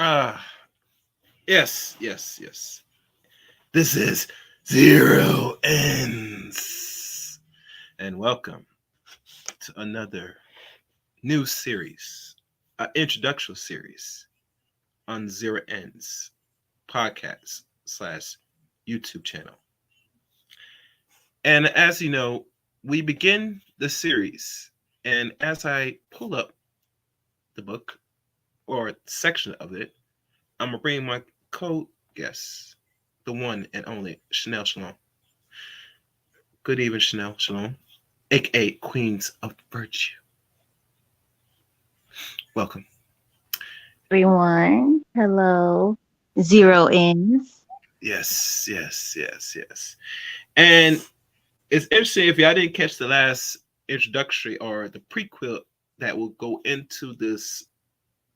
Ah, yes, yes, yes. This is Zero Ends. And welcome to another new series, an introduction series on Zero Ends podcast slash YouTube channel. And as you know, we begin the series. And as I pull up the book or section of it, I'm going to bring my co guest, the one and only Chanel Shalom. Good evening, Chanel Shalom, aka Queens of Virtue. Welcome. Everyone. Hello. Zero ends. Yes, yes, yes, yes. And it's interesting if y'all didn't catch the last introductory or the prequel that will go into this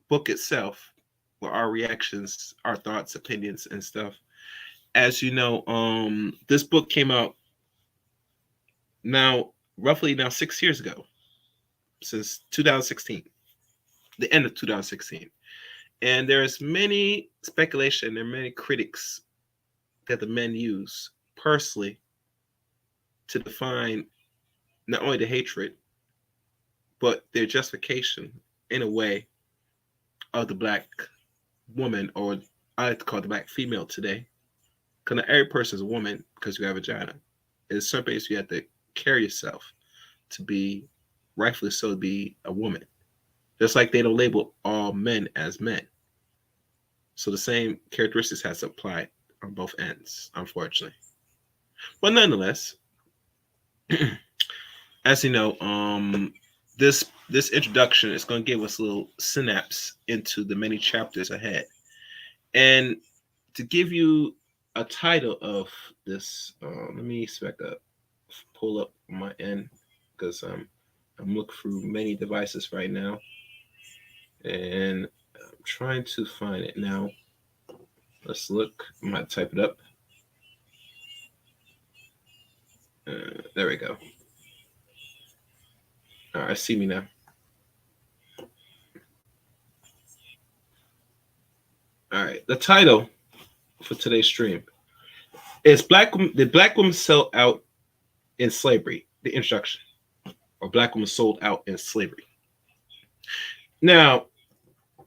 book itself, with our reactions, our thoughts, opinions, and stuff. As you know, this book came out now roughly now 6 years ago, since 2016, the end of 2016. And there's many speculation, there are many critics that the men use personally to define not only the hatred, but their justification in a way of the black woman, or I like to call it the black female today. Because not every person is a woman because you have a vagina. There's certain ways you have to carry yourself to be, rightfully so, to be a woman. Just like they don't label all men as men. So the same characteristics has to apply on both ends, unfortunately. But nonetheless, as you know, this introduction is going to give us a little synapse into the many chapters ahead, and to give you a title of this, let me back up, pull up on my end because I'm looking through many devices right now, and I'm trying to find it now. Let's look. I might type it up. There we go. All right, see me now. All right, the title for today's stream is "Black Woman." Did black women sell out in slavery? The introduction, or black women sold out in slavery. Now,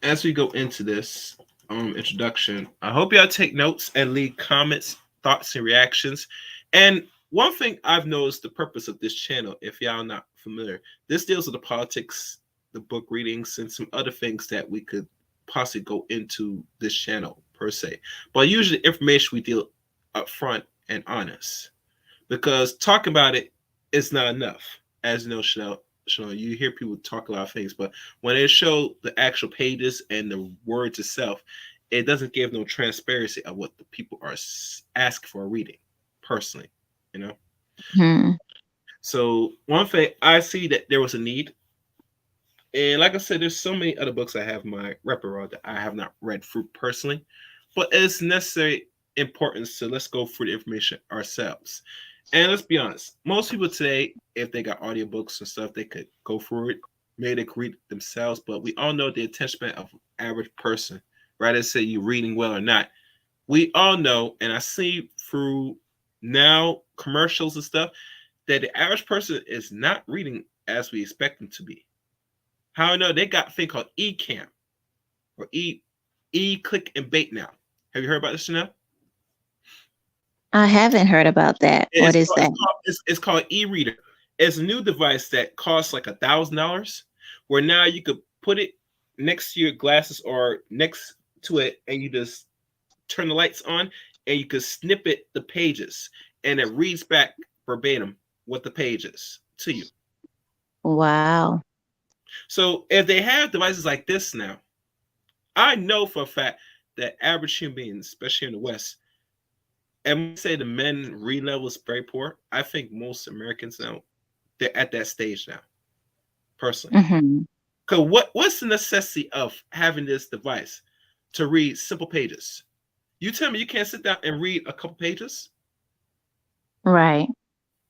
as we go into this introduction, I hope y'all take notes and leave comments, thoughts, and reactions. And one thing I've noticed, the purpose of this channel, if y'all not familiar, this deals with the politics, the book readings, and some other things that we could possibly go into this channel per se. But usually, information we deal upfront and honest, because talking about it is not enough. As you know, Chanel, you hear people talk a lot of things, but when they show the actual pages and the words itself, it doesn't give no transparency of what the people are asking for reading. Personally, you know. Hmm. So one thing I see that there was a need, and like I said, there's so many other books I have in my repertoire that I have not read through personally, but it's necessary importance to let's go through the information ourselves. And let's be honest, most people today, if they got audiobooks and stuff, they could go through it. Maybe they could read it themselves, but we all know the attention span of an average person, rather say you're reading well or not. We all know, and I see through now commercials and stuff, that the average person is not reading as we expect them to be. How I know, they got a thing called e-cam or click and bait now. Have you heard about this, Chanel? I haven't heard about that. What It's is called, that? it's called, it's called e-reader. It's a new device that costs like $1,000, where now you could put it next to your glasses or next to it, and you just turn the lights on, and you could snippet the pages, and it reads back verbatim what the page is to you. Wow. So if they have devices like this now, I know for a fact that average human beings, especially in the West, and when I say the men read level is very poor, I think most Americans now, they're at that stage now, personally. Hmm. Because what's the necessity of having this device to read simple pages? You tell me you can't sit down and read a couple pages? Right.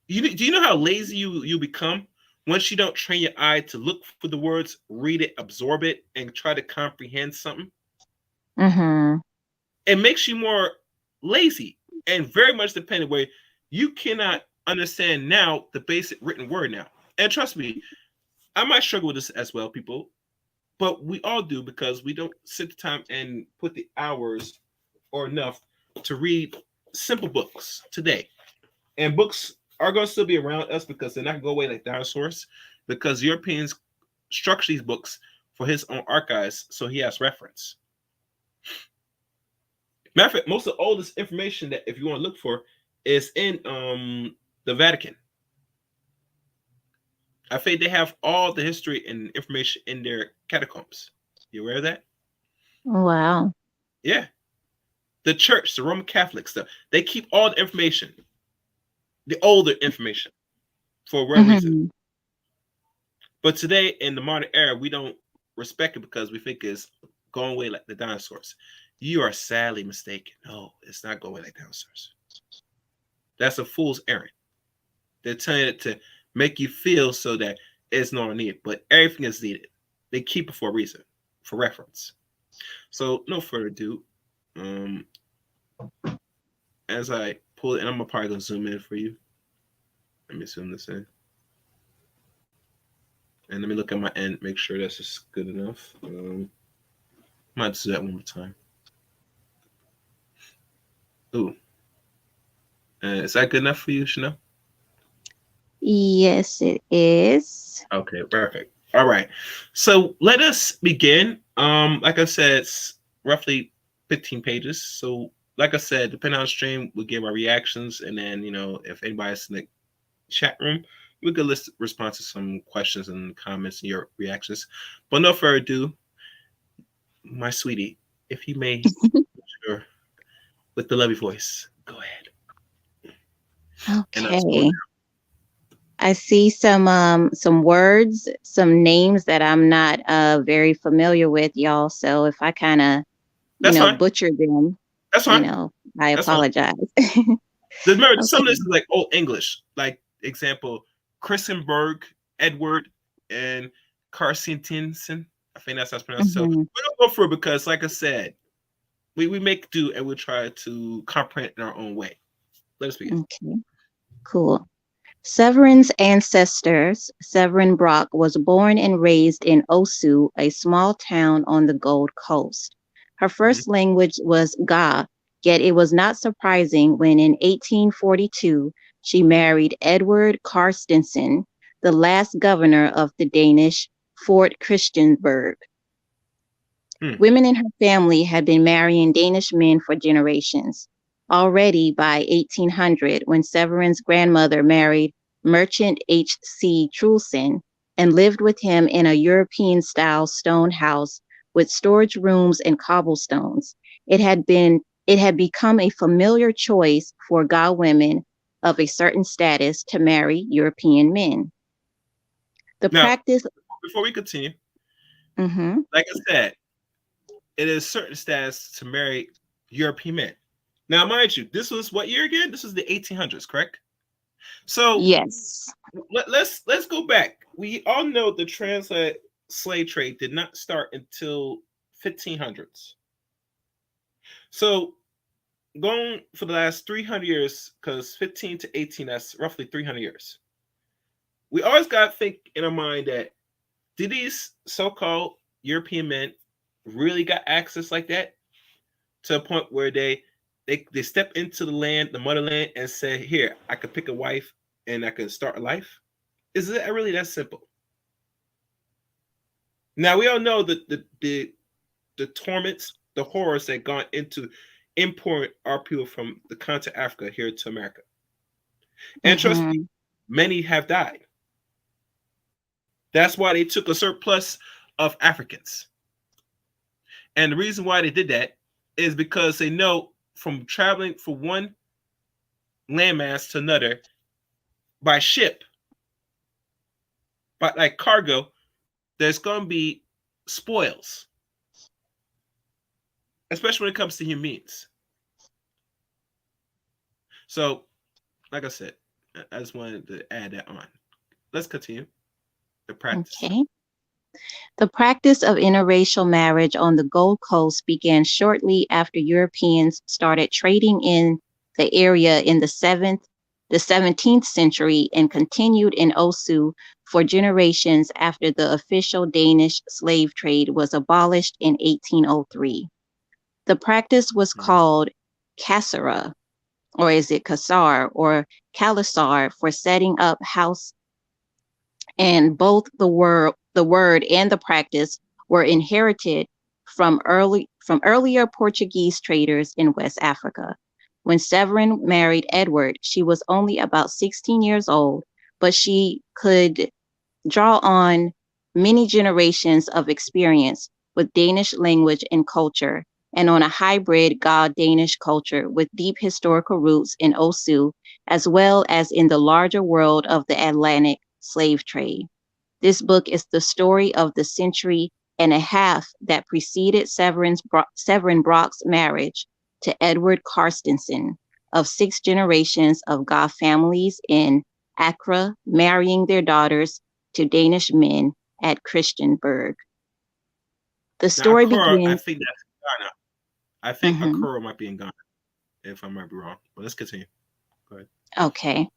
Do you know how lazy you become once you don't train your eye to look for the words, read it, absorb it, and try to comprehend something? Mhm. It makes you more lazy and very much dependent where you cannot understand now the basic written word now. And trust me, I might struggle with this as well, people, but we all do because we don't sit the time and put the hours or enough to read simple books today. And books are going to still be around us because they're not going to go away like dinosaurs because Europeans structure these books for his own archives so he has reference. Matter of fact, most of the oldest information that if you want to look for is in the Vatican. I think they have all the history and information in their catacombs. You aware of that? Wow. Yeah. The church, the Roman Catholic stuff, they keep all the information, the older information, for a reason. Mhm. But today in the modern era, we don't respect it because we think it's going away like the dinosaurs. You are sadly mistaken. No, it's not going away like dinosaurs. That's a fool's errand. They're telling it to make you feel so that it's not needed, but everything is needed. They keep it for a reason, for reference. So no further ado. Um, as I pull it, and I'm probably gonna zoom in for you. Let me zoom this in, and let me look at my end, make sure that's just good enough. Might do that one more time. Ooh, is that good enough for you, Chanel? Yes, it is. Okay, perfect. All right. So let us begin. Like I said, it's roughly 15 pages. So, like I said, depending on the stream, we give our reactions, and then if anybody's in the chat room, we could list respond to some questions and comments and your reactions. But no further ado, my sweetie, if you may, sure, with the lovely voice, go ahead. And I'll scroll Okay. I see some words, some names that I'm not very familiar with, y'all. So if I kind of, That's fine. butcher them, That's you fine. know, I That's fine. apologize. Remember, some of this Okay. is like old English. Like example, Christenberg, Edward, and Carstensen. I think that's how it's pronounced. So Mhm. we're gonna go through it because, like I said, we make do and we try to comprehend in our own way. Let us begin. Okay. Cool. Severin's ancestors, Severin Brock, was born and raised in Osu, a small town on the Gold Coast. Her Mm-hmm. first language was Ga, yet it was not surprising when in 1842 she married Edward Carstensen, the last governor of the Danish Fort Christiansburg. Hmm. Women in her family had been marrying Danish men for generations. Already by 1800, when Severin's grandmother married merchant H.C. Trulson and lived with him in a European style stone house with storage rooms and cobblestones, it had become a familiar choice for Ga women of a certain status to marry European men. The Now, practice, before we continue, mhm, like I said, it is certain status to marry European men. Now, mind you, this was what year again? This was the 1800s, correct? So yes. let's go back. We all know the translate slave trade did not start until 1500s. So going for the last 300 years, because 15 to 18, that's roughly 300 years. We always got to think in our mind that did these so-called European men really got access like that to a point where they step into the land, the motherland, and say, "Here, I could pick a wife and I can start a life." Is it really that simple? Now we all know that the torments, the horrors that gone into import our people from the continent of Africa here to America. And trust me, Mhm. many have died. That's why they took a surplus of Africans. And the reason why they did that is because they know from traveling from one landmass to another by ship, by like cargo, there's going to be spoils, especially when it comes to human beings. So, like I said, I just wanted to add that on. Let's continue the practice. Okay. The practice of interracial marriage on the Gold Coast began shortly after Europeans started trading in the area in the 17th century and continued in Osu for generations after the official Danish slave trade was abolished in 1803. The practice was Mm. called Kassara, or is it Kassar, or Kalasar for setting up house, and both the word and the practice were inherited from earlier Portuguese traders in West Africa. When Severin married Edward, she was only about 16 years old, but she could draw on many generations of experience with Danish language and culture, and on a hybrid God Danish culture with deep historical roots in Osu, as well as in the larger world of the Atlantic slave trade. This book is the story of the century and a half that preceded Severin Brock's marriage to Edward Carstensen, of six generations of Goth families in Accra marrying their daughters to Danish men at Christiansburg. The Now, story Akura, I begins. think that's Ghana. I think Mhm. Akura might be in Ghana, if I might be wrong. But let's continue. Go ahead. Okay.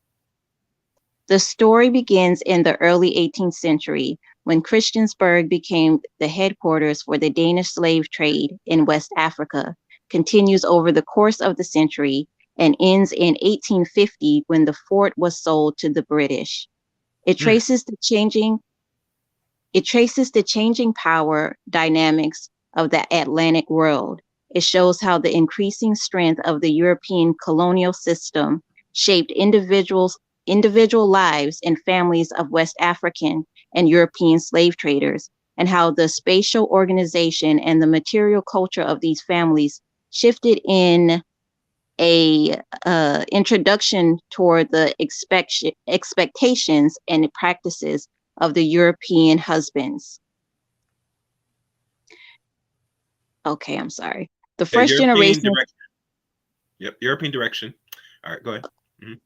The story begins in the early 18th century when Christiansburg became the headquarters for the Danish slave trade in West Africa, continues over the course of the century, and ends in 1850 when the fort was sold to the British. It Mm. traces the changing it traces the changing power dynamics of the Atlantic world. It shows how the increasing strength of the European colonial system shaped individual lives and families of West African and European slave traders, and how the spatial organization and the material culture of these families shifted in a introduction toward the expectations and practices of the European husbands. Okay, I'm sorry. The Yeah, first European generation direction. Yep, European direction. All right, go ahead. Mhm.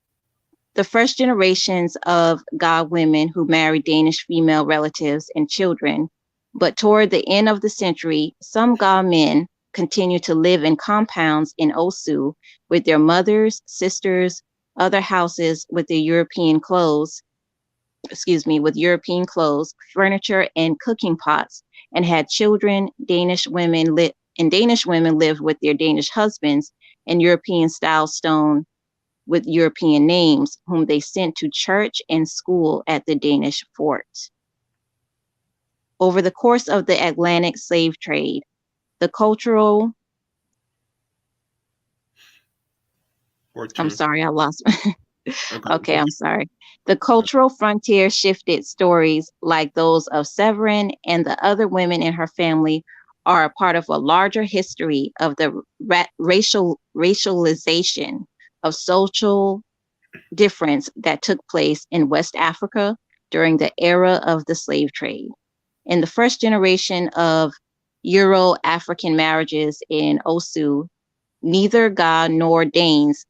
the first generations of God women who married Danish female relatives and children, but toward the end of the century, some God men continued to live in compounds in Osu with their mothers, sisters, other houses with their with European clothes, furniture, and cooking pots, and had children. Danish women lived with their Danish husbands in European style stone with European names, whom they sent to church and school at the Danish fort. Over the course of the Atlantic slave trade, the cultural, Or I'm two. sorry, I lost. Okay. Okay, I'm sorry. The cultural frontier shifted. Stories like those of Severin and the other women in her family are a part of a larger history of the racialization of social difference that took place in West Africa during the era of the slave trade. In the first generation of Euro African marriages in Osu, neither Ga nor Danes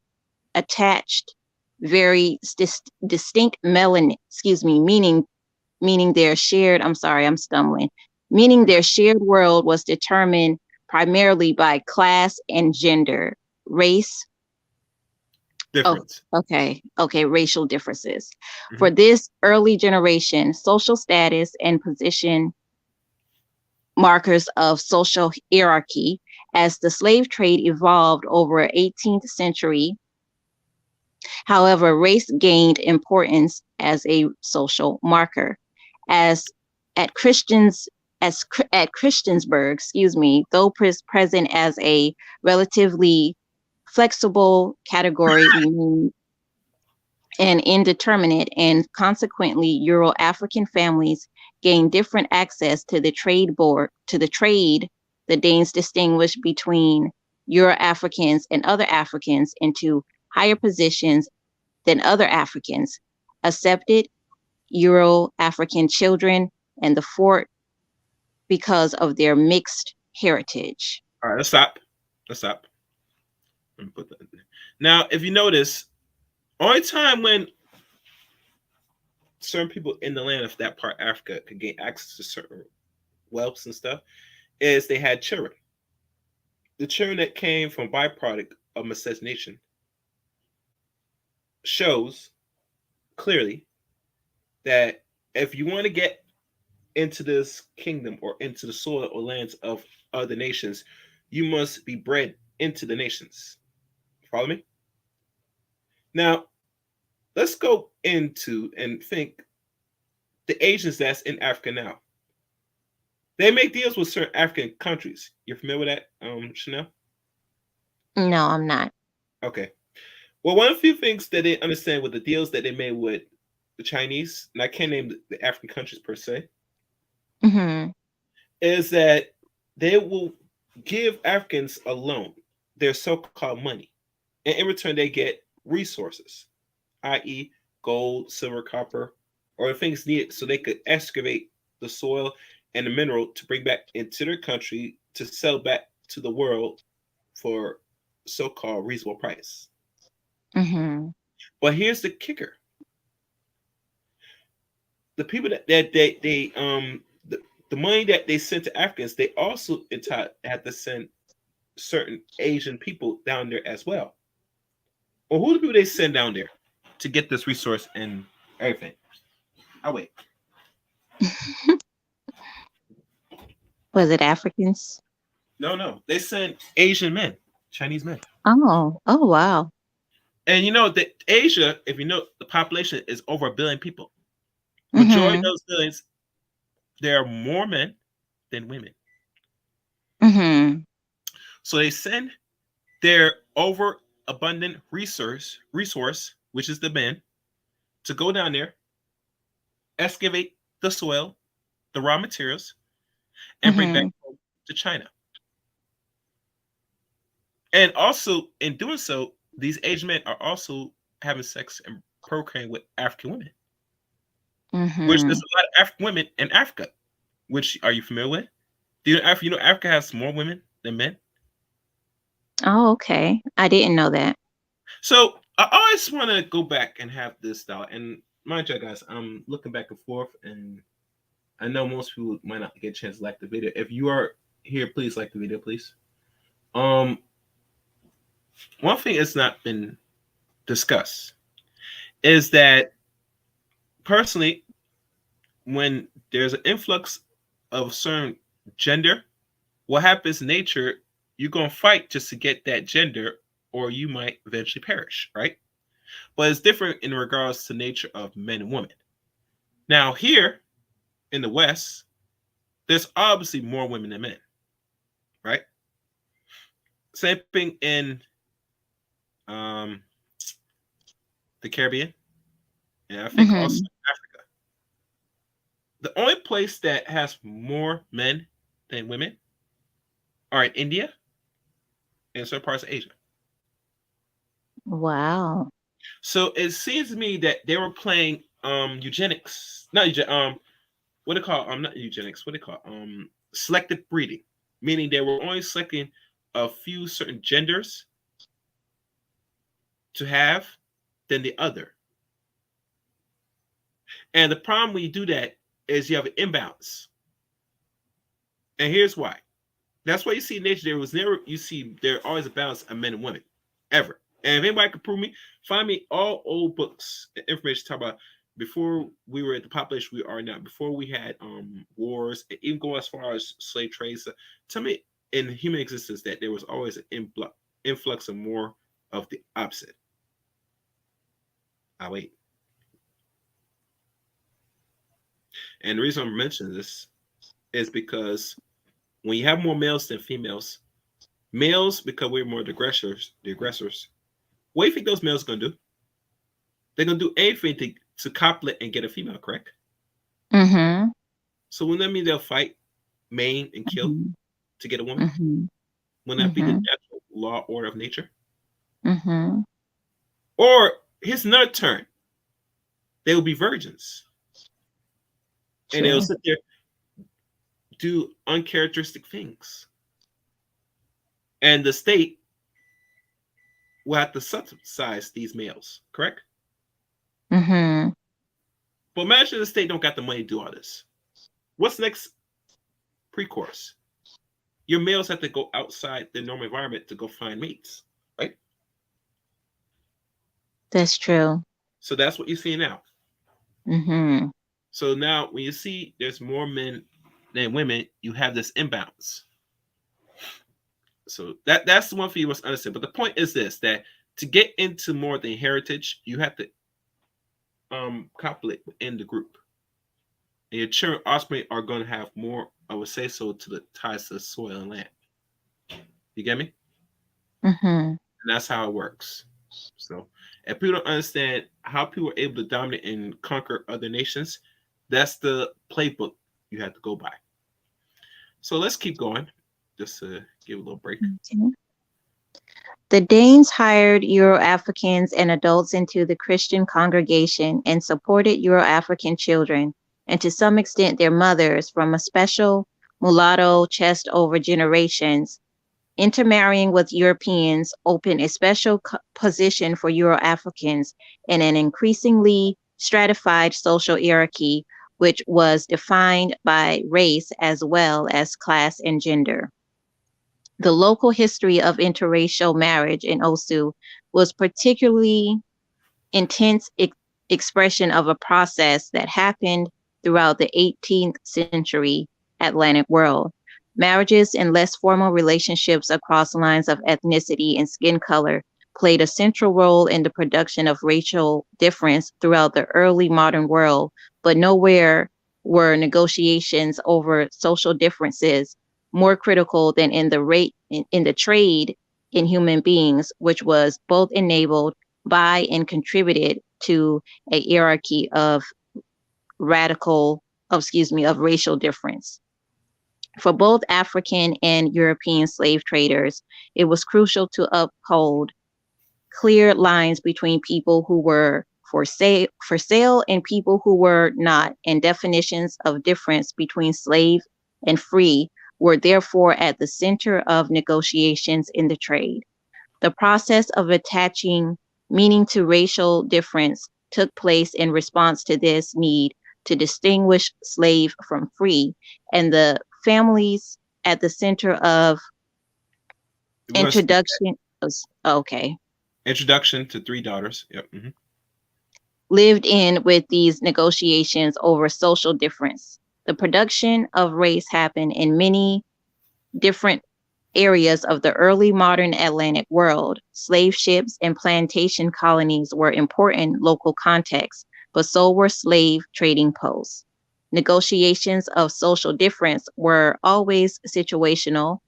attached very distinct meaning their shared, I'm sorry, I'm stumbling, meaning their shared world was determined primarily by class and gender, race. Oh, Difference. okay, racial differences. Hmm. For this early generation, social status and position markers of social hierarchy. As the slave trade evolved over 18th century, however, race gained importance as a social marker. As at Christians at Christiansburg, though present as a relatively flexible category, remain and indeterminate, and consequently, Euro African families gain different access to the trade board. To the trade, the Danes distinguish between Euro Africans and other Africans into higher positions than other Africans, accepted Euro African children and the fort because of their mixed heritage. All right, let's stop. Let's stop. Let me put that in there. Now, if you notice, only time when certain people in the land of that part of Africa could gain access to certain wealths and stuff, is they had children. The children that came from byproduct of miscegenation shows clearly that if you want to get into this kingdom or into the soil or lands of other nations, you must be bred into the nations. Follow me? Now, let's go into and think the Asians that's in Africa now. They make deals with certain African countries. You're familiar with that, Chanel? No, I'm not. Okay. Well, one of the few things that they understand with the deals that they made with the Chinese, and I can't name the African countries per se, Mm-hmm. is that they will give Africans a loan, their so-called money, and in return they get resources, i.e., gold, silver, copper, or things needed so they could excavate the soil and the mineral to bring back into their country to sell back to the world for so-called reasonable price. Mm-hmm. But here's the kicker: the people the money that they sent to Africans, they also had to send certain Asian people down there as well. Or who do people they send down there to get this resource and everything? Oh wait, Was it Africans? no, they send Asian men, Chinese men, Oh, oh wow. and you know that Asia, if you know, the population is over 1 billion people. Majority of Mm-hmm. those billions, there are more men than women. Mm-hmm. So they send their overabundant resource, which is the men, to go down there, excavate the soil, the raw materials, and bring back Mm-hmm. home to China. And also, in doing so, these Asian men are also having sex and procreating with African women, which there's Mm-hmm. a lot of African women in Africa. Which are you familiar with? Do you know Africa has more women than men? Oh, okay. I didn't know that. So I always want to go back and have this thought. And mind you, guys, I'm looking back and forth, and I know most people might not get a chance to like the video. If you are here, please like the video, please. Um, one thing that's not been discussed is that personally, when there's an influx of certain gender, what happens in nature, you're gonna fight just to get that gender, or you might eventually perish, right? But it's different in regards to nature of men and women. Now here in the West, there's obviously more women than men, right? Same thing in um, the Caribbean, and I think also Mm-hmm. Africa. The only place that has more men than women are in India and certain parts of Asia. Wow. So it seems to me that they were playing eugenics, not what do they call not eugenics, what do they call selective breeding, meaning they were only selecting a few certain genders to have than the other. And the problem when you do that is you have an imbalance. And here's why. That's why you see in nature there was never you see there always a balance of men and women, ever. And if anybody can prove me, find me all old books and information talk about before we were at the population we are now, before we had wars, and even go as far as slave trades. So tell me in human existence that there was always an influx of more of the opposite. I wait. And the reason I'm mentioning this is because when you have more males than females, males, because we're more the aggressors, what do you think those males are gonna do? They're gonna do anything to copulate and get a female, correct? Mm-hmm. So wouldn't that mean they'll fight, maim, and kill Mm-hmm. to get a woman? Mm-hmm. Wouldn't that be the Mm-hmm. natural law order of nature? Mm-hmm. Or here's another turn. They will be virgins. And they'll True. sit there, do uncharacteristic things. And the state will have to subsidize these males, correct? Mm-hmm. But imagine the state don't got the money to do all this. What's the next pre-chorus. Your males have to go outside their normal environment to go find mates, right? That's true. So that's what you see now. Mm-hmm. So now when you see there's more men than women, you have this imbalance. So that's the one for you must understand. But the point is this: that to get into more than heritage, you have to copulate within the group. And your children offspring are going to have more of a say so to the ties to the soil and land. You get me? Mm-hmm. And that's how it works. So if people don't understand how people are able to dominate and conquer other nations, that's the playbook you have to go by. So let's keep going, just to give a little break. Okay. The Danes hired Euro-Africans and adults into the Christian congregation and supported Euro-African children, and to some extent their mothers, from a special mulatto chest over generations. Intermarrying with Europeans opened a special position for Euro-Africans in an increasingly stratified social hierarchy, which was defined by race as well as class and gender. The local history of interracial marriage in Osu was particularly intense expression of a process that happened throughout the 18th century Atlantic world. Marriages and less formal relationships across lines of ethnicity and skin color played a central role in the production of racial difference throughout the early modern world, but nowhere were negotiations over social differences more critical than in the in the trade in human beings, which was both enabled by and contributed to a hierarchy of of racial difference. For both African and European slave traders, it was crucial to uphold clear lines between people who were for sale and people who were not, and definitions of difference between slave and free were therefore at the center of negotiations in the trade. The process of attaching meaning to racial difference took place in response to this need to distinguish slave from free, and the families at the center of We're going to skip introduction. Okay. introduction to three daughters. Yep. Lived in with these negotiations over social difference. The production of race happened in many different areas of the early modern Atlantic world. Slave ships and plantation colonies were important local contexts, but so were slave trading posts. Negotiations of social difference were always situational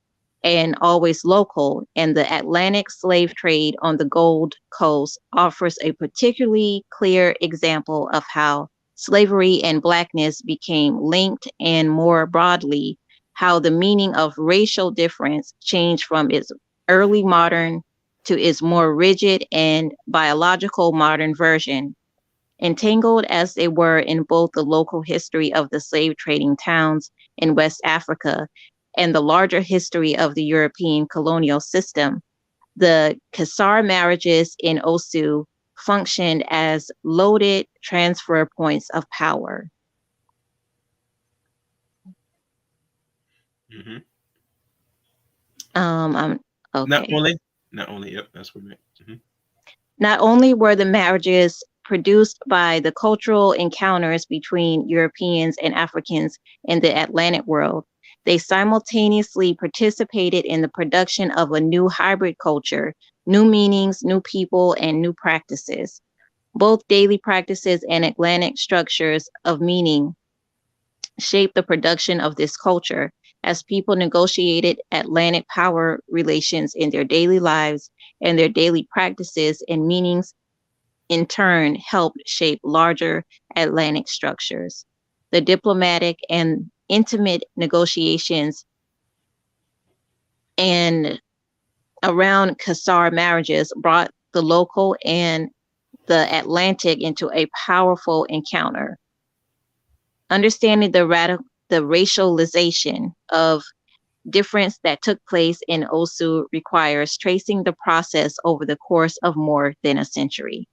and always local, and the Atlantic slave trade on the Gold Coast offers a particularly clear example of how slavery and Blackness became linked, and more broadly, how the meaning of racial difference changed from its early modern to its more rigid and biological modern version. Entangled as they were in both the local history of the slave trading towns in West Africa and the larger history of the European colonial system, the Kasar marriages in Osu functioned as loaded transfer points of power. Hmm. I'm Not okay. only, not only. Yep, that's what I meant. Not only were the marriages produced by the cultural encounters between Europeans and Africans in the Atlantic world, they simultaneously participated in the production of a new hybrid culture, new meanings, new people, and new practices. Both daily practices and Atlantic structures of meaning shaped the production of this culture as people negotiated Atlantic power relations in their daily lives, and their daily practices and meanings in turn helped shape larger Atlantic structures. The diplomatic and intimate negotiations and around Kasar marriages brought the local and the Atlantic into a powerful encounter. Understanding the racialization of difference that took place in Osu requires tracing the process over the course of more than a century.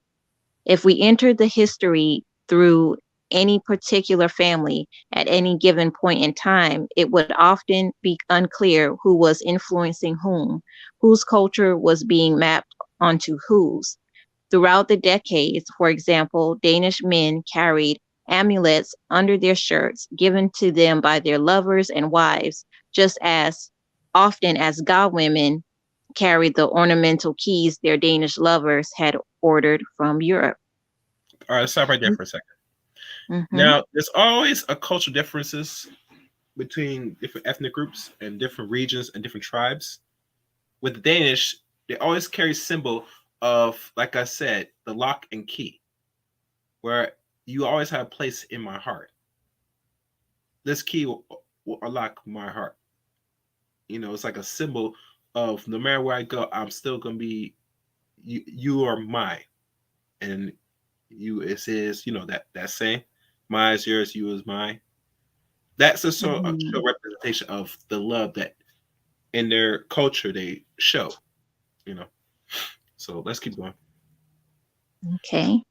If we enter the history through any particular family at any given point in time, it would often be unclear who was influencing whom, whose culture was being mapped onto whose. Throughout the decades, for example, Danish men carried amulets under their shirts given to them by their lovers and wives, just as often as God women carried the ornamental keys their Danish lovers had ordered from Europe. All right, stop right there for a second. Mm-hmm. Now, there's always a cultural differences between different ethnic groups and different regions and different tribes. With the Danish, they always carry symbol of, like I said, the lock and key, where you always have a place in my heart. This key will unlock my heart. It's like a symbol of no matter where I go, I'm still gonna be you. You are mine, and you is that saying, mine is yours, you is mine. That's a Mm-hmm. representation of the love that in their culture they show. You know. So let's keep going. Okay.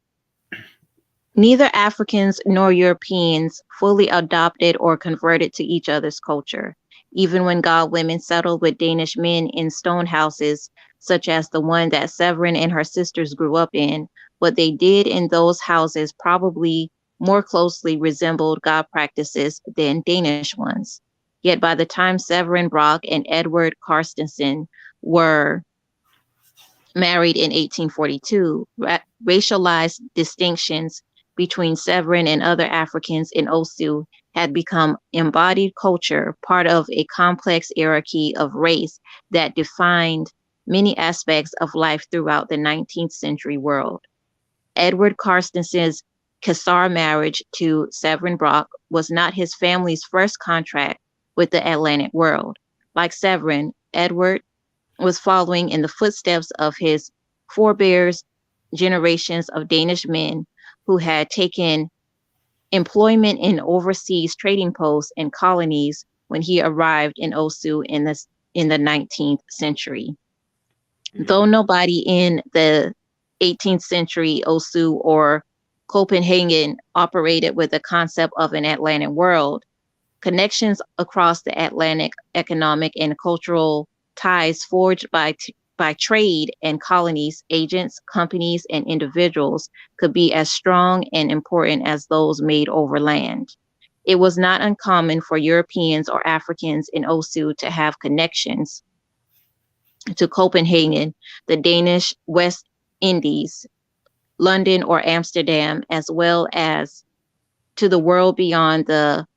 Neither Africans nor Europeans fully adopted or converted to each other's culture. Even when God women settled with Danish men in stone houses, such as the one that Severin and her sisters grew up in, what they did in those houses probably more closely resembled God practices than Danish ones. Yet by the time Severin Brock and Edward Carstensen were married in 1842, racialized distinctions between Severin and other Africans in Osu had become embodied culture, part of a complex hierarchy of race that defined many aspects of life throughout the 19th century world. Edward Carstensen's Kassar marriage to Severin Brock was not his family's first contract with the Atlantic world. Like Severin, Edward was following in the footsteps of his forebears, generations of Danish men who had taken employment in overseas trading posts and colonies when he arrived in Osu in the 19th century. Mm-hmm. Though nobody in the 18th century Osu or Copenhagen operated with the concept of an Atlantic world, connections across the Atlantic, economic and cultural ties forged by trade and colonies, agents, companies, and individuals could be as strong and important as those made over land. It was not uncommon for Europeans or Africans in Osu to have connections to Copenhagen, the Danish West Indies, London or Amsterdam, as well as to the world beyond the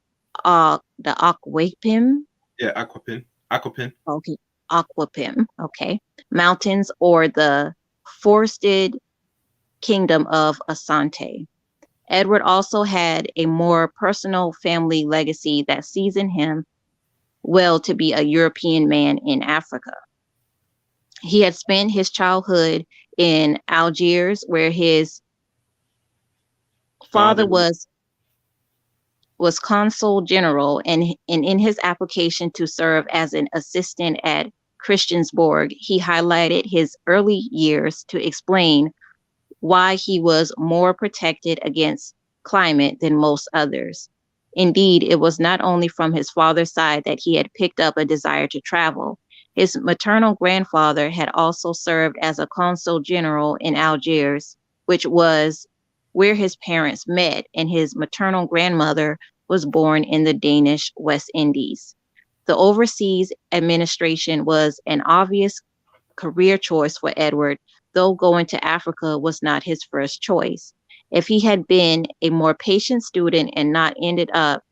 Aquapim, Yeah, Aquapin. Aquapin. okay, Aquapim, okay, mountains or the forested kingdom of Asante. Edward also had a more personal family legacy that seasoned him well to be a European man in Africa. He had spent his childhood in Algiers, where his Father. father was consul general, and in his application to serve as an assistant at Christiansborg, he highlighted his early years to explain why he was more protected against climate than most others. Indeed, it was not only from his father's side that he had picked up a desire to travel. His maternal grandfather had also served as a consul general in Algiers, which was where his parents met, and his maternal grandmother was born in the Danish West Indies. The overseas administration was an obvious career choice for Edward, though going to Africa was not his first choice. If he had been a more patient student and not ended up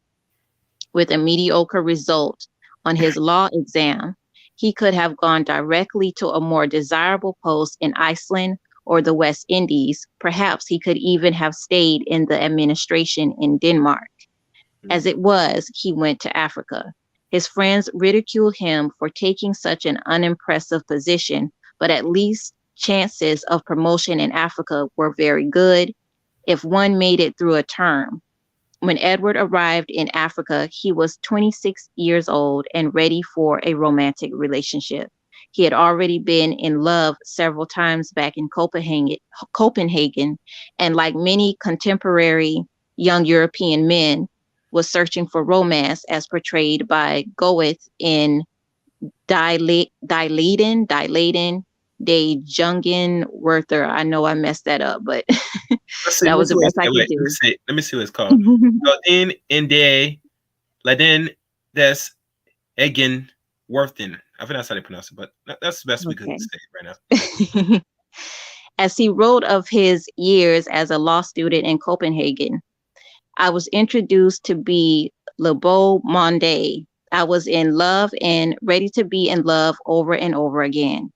with a mediocre result on his law exam, he could have gone directly to a more desirable post in Iceland or the West Indies. Perhaps he could even have stayed in the administration in Denmark. As Mm-hmm. it was, he went to Africa. His friends ridiculed him for taking such an unimpressive position, but at least chances of promotion in Africa were very good if one made it through a term. When Edward arrived in Africa, he was 26 years old and ready for a romantic relationship. He had already been in love several times back in Copenhagen, and like many contemporary young European men was searching for romance as portrayed by Goethe in Dilaten, De Jungen Werther. I know I messed that up, but Let's see. that was Let's see the what best it's I could wait. Let me do. see. Let me see what it's called. Godin Inde Laden des Egen Worthen. I think that's how they pronounce it, but that's the best we could Okay. say right now. Yeah. As he wrote of his years as a law student in Copenhagen, I was introduced to be Le Beau Monde. I was in love and ready to be in love over and over again.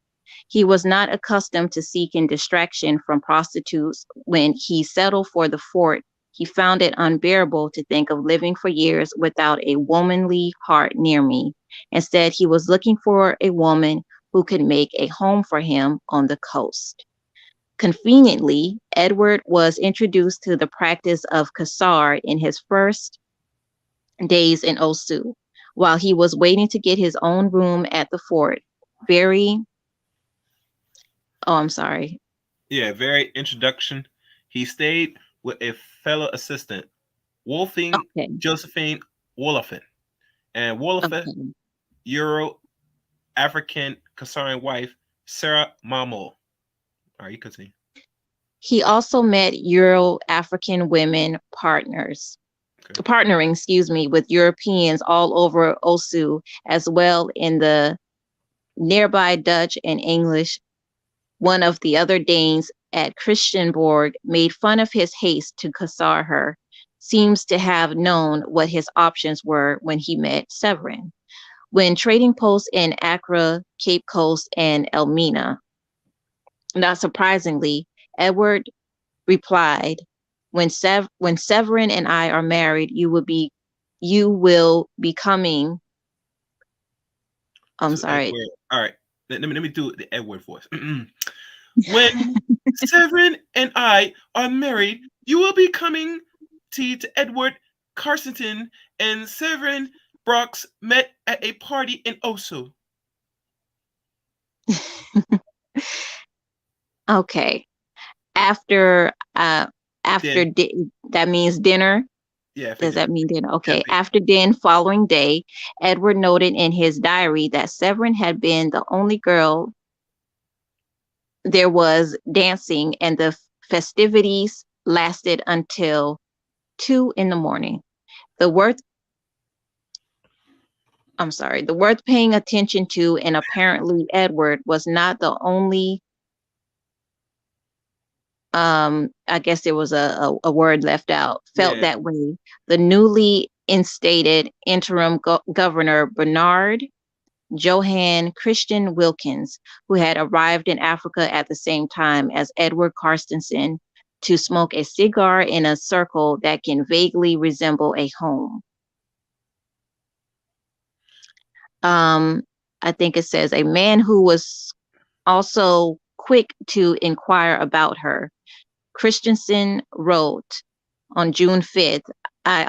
He was not accustomed to seeking distraction from prostitutes. When he settled for the fort, he found it unbearable to think of living for years without a womanly heart near me. Instead, he was looking for a woman who could make a home for him on the coast. Conveniently, Edward was introduced to the practice of Cassar in his first days in Osu, while he was waiting to get his own room at the fort. Very, oh, I'm sorry. Yeah, very introduction. He stayed with a fellow assistant, Wolfing Okay, Josephine Wolfen, and Wolfen, okay. Euro African Kasarian wife, Sarah Mamo. All right, you continue. He also met Euro African women Okay. partnering, with Europeans all over Osu, as well in the nearby Dutch and English. One of the other Danes at Christianborg made fun of his haste to Cassar her, seems to have known what his options were when he met Severin. When trading posts in Accra, Cape Coast, and Elmina, not surprisingly, Edward replied, when Severin and I are married, you will be coming. I'm To sorry. Edward. All right. Let me do the Edward voice. When Severin and I are married, you will be coming to Edward Carsington and Severin Brox met at a party in Osu. Okay. After Then, that means dinner. yeah, if it Does did. that mean dinner? Yeah, Okay. After then, following day, Edward noted in his diary that Severin had been the only girl there was dancing, and the festivities lasted until 2 in the morning. The worth the worth paying attention to, and apparently Edward was not the only. I guess there was a word left out. Felt yeah. that way. The newly instated interim governor Bernard Johann Christian Wilkins, who had arrived in Africa at the same time as Edward Carstensen to smoke a cigar in a circle that can vaguely resemble a home. Um, I think it says a man who was also quick to inquire about her. Christensen wrote on June 5th, I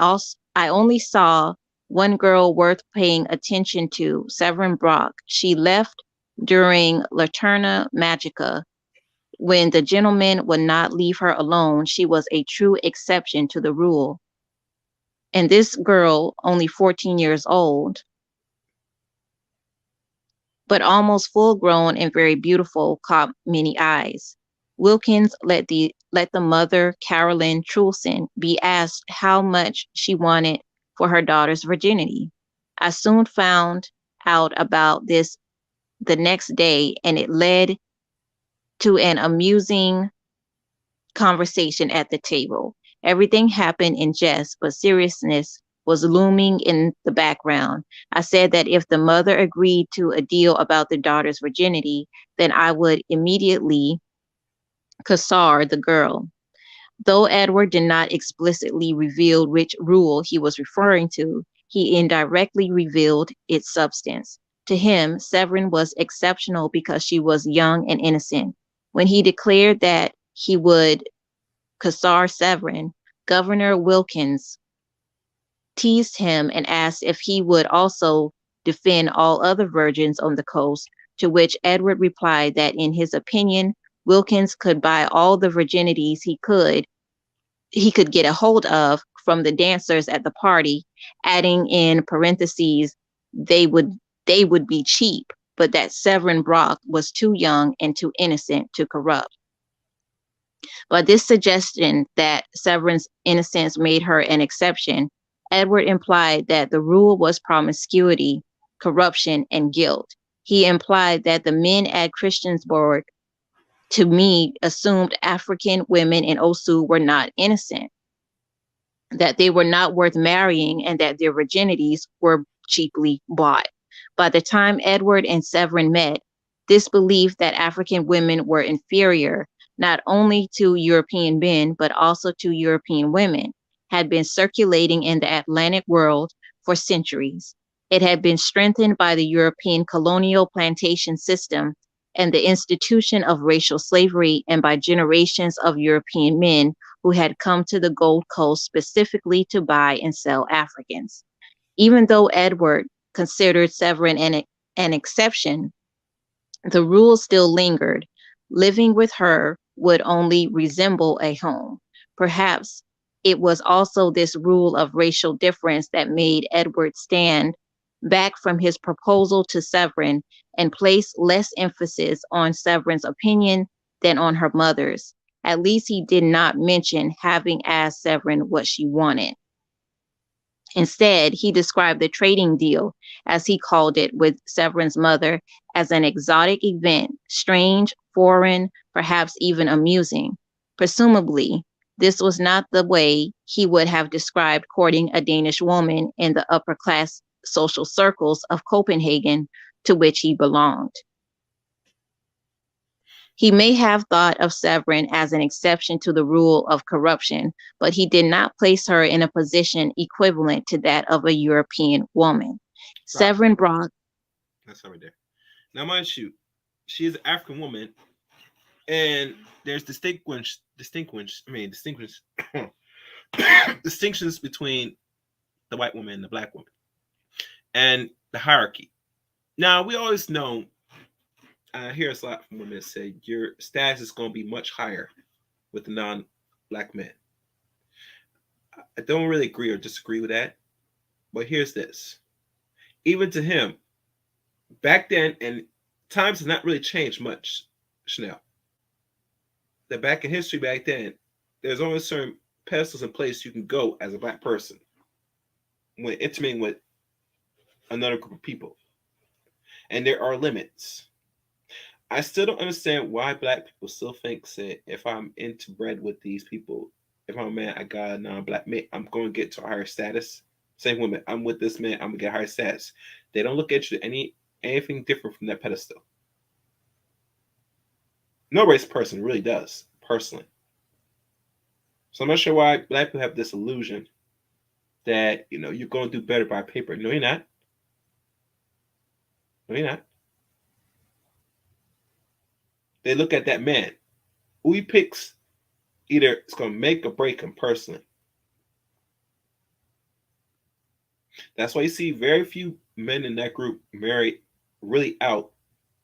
only saw one girl worth paying attention to, Severin Brock. She left during Laterna Magica. When the gentleman would not leave her alone, she was a true exception to the rule. And this girl, only 14 years old, but almost full grown and very beautiful, caught many eyes. Wilkins let the mother, Carolyn Trulson, be asked how much she wanted for her daughter's virginity. I soon found out about this the next day, and it led to an amusing conversation at the table. Everything happened in jest, but seriousness was looming in the background. I said that if the mother agreed to a deal about the daughter's virginity, then I would immediately cassar the girl. Though Edward did not explicitly reveal which rule he was referring to, he indirectly revealed its substance. To him, Severin was exceptional because she was young and innocent. When he declared that he would cassar Severin, Governor Wilkins teased him and asked if he would also defend all other virgins on the coast, to which Edward replied that in his opinion, Wilkins could buy all the virginities he could he could get a hold of from the dancers at the party, adding in parentheses, they would they would be cheap, but that Severin Brock was too young and too innocent to corrupt. But this suggestion that Severin's innocence made her an exception, Edward implied that the rule was promiscuity, corruption, and guilt. He implied that the men at Christiansborg, to me, assumed African women in Osu were not innocent, that they were not worth marrying, and that their virginities were cheaply bought. By the time Edward and Severin met, this belief that African women were inferior not only to European men, but also to European women, had been circulating in the Atlantic world for centuries. It had been strengthened by the European colonial plantation system and the institution of racial slavery, and by generations of European men who had come to the Gold Coast specifically to buy and sell Africans. Even though Edward considered Severin an exception, the rule still lingered. Living with her would only resemble a home. Perhaps it was also this rule of racial difference that made Edward stand back from his proposal to Severin and place less emphasis on Severin's opinion than on her mother's. At least he did not mention having asked Severin what she wanted. Instead, he described the trading deal, as he called it, with Severin's mother as an exotic event, strange, foreign, perhaps even amusing. Presumably, this was not the way he would have described courting a Danish woman in the upper class social circles of Copenhagen to which he belonged. He may have thought of Severin as an exception to the rule of corruption, but he did not place her in a position equivalent to that of a European woman. Right. Severin Brock, That's right there. Now, mind you, she is an African woman, and there's distinctions between the white woman and the black woman, and the hierarchy. Now, we always know, I hear a lot from women that say your status is going to be much higher with the non-black men. I don't really agree or disagree with that, but here's this: even to him, back then, and times have not really changed much, Chanel. That back in history, back then, there's only certain pedestals in place you can go as a black person when intimating with another group of people, and there are limits. I still don't understand why black people still think that if I'm into bread with these people, if I'm a man, I got a non-black man, I'm going to get to a higher status. Same women, I'm with this man, I'm gonna get higher status. They don't look at you anything different from that pedestal. No race person really does, personally. So I'm not sure why black people have this illusion that you're going to do better by paper. No, you're not. No, you're not. They look at that man. Who he picks, either it's going to make or break him personally. That's why you see very few men in that group marry really out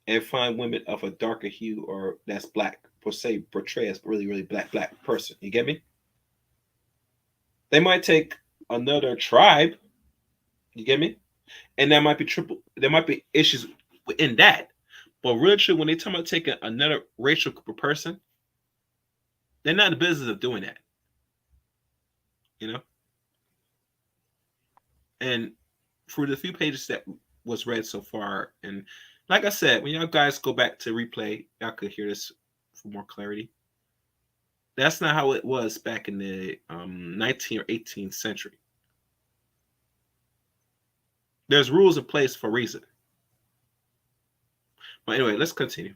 and find women of a darker hue or that's black, per se, portray as really, really black person. You get me? They might take another tribe. You get me? And that might be triple. There might be issues within that. But real true, when they talk about taking another racial group of person, they're not in the business of doing that. You know? And for the few pages that was read so far, and like I said, when y'all guys go back to replay, y'all could hear this for more clarity. That's not how it was back in the 19th or 18th century. There's rules in place for a reason. But anyway, let's continue.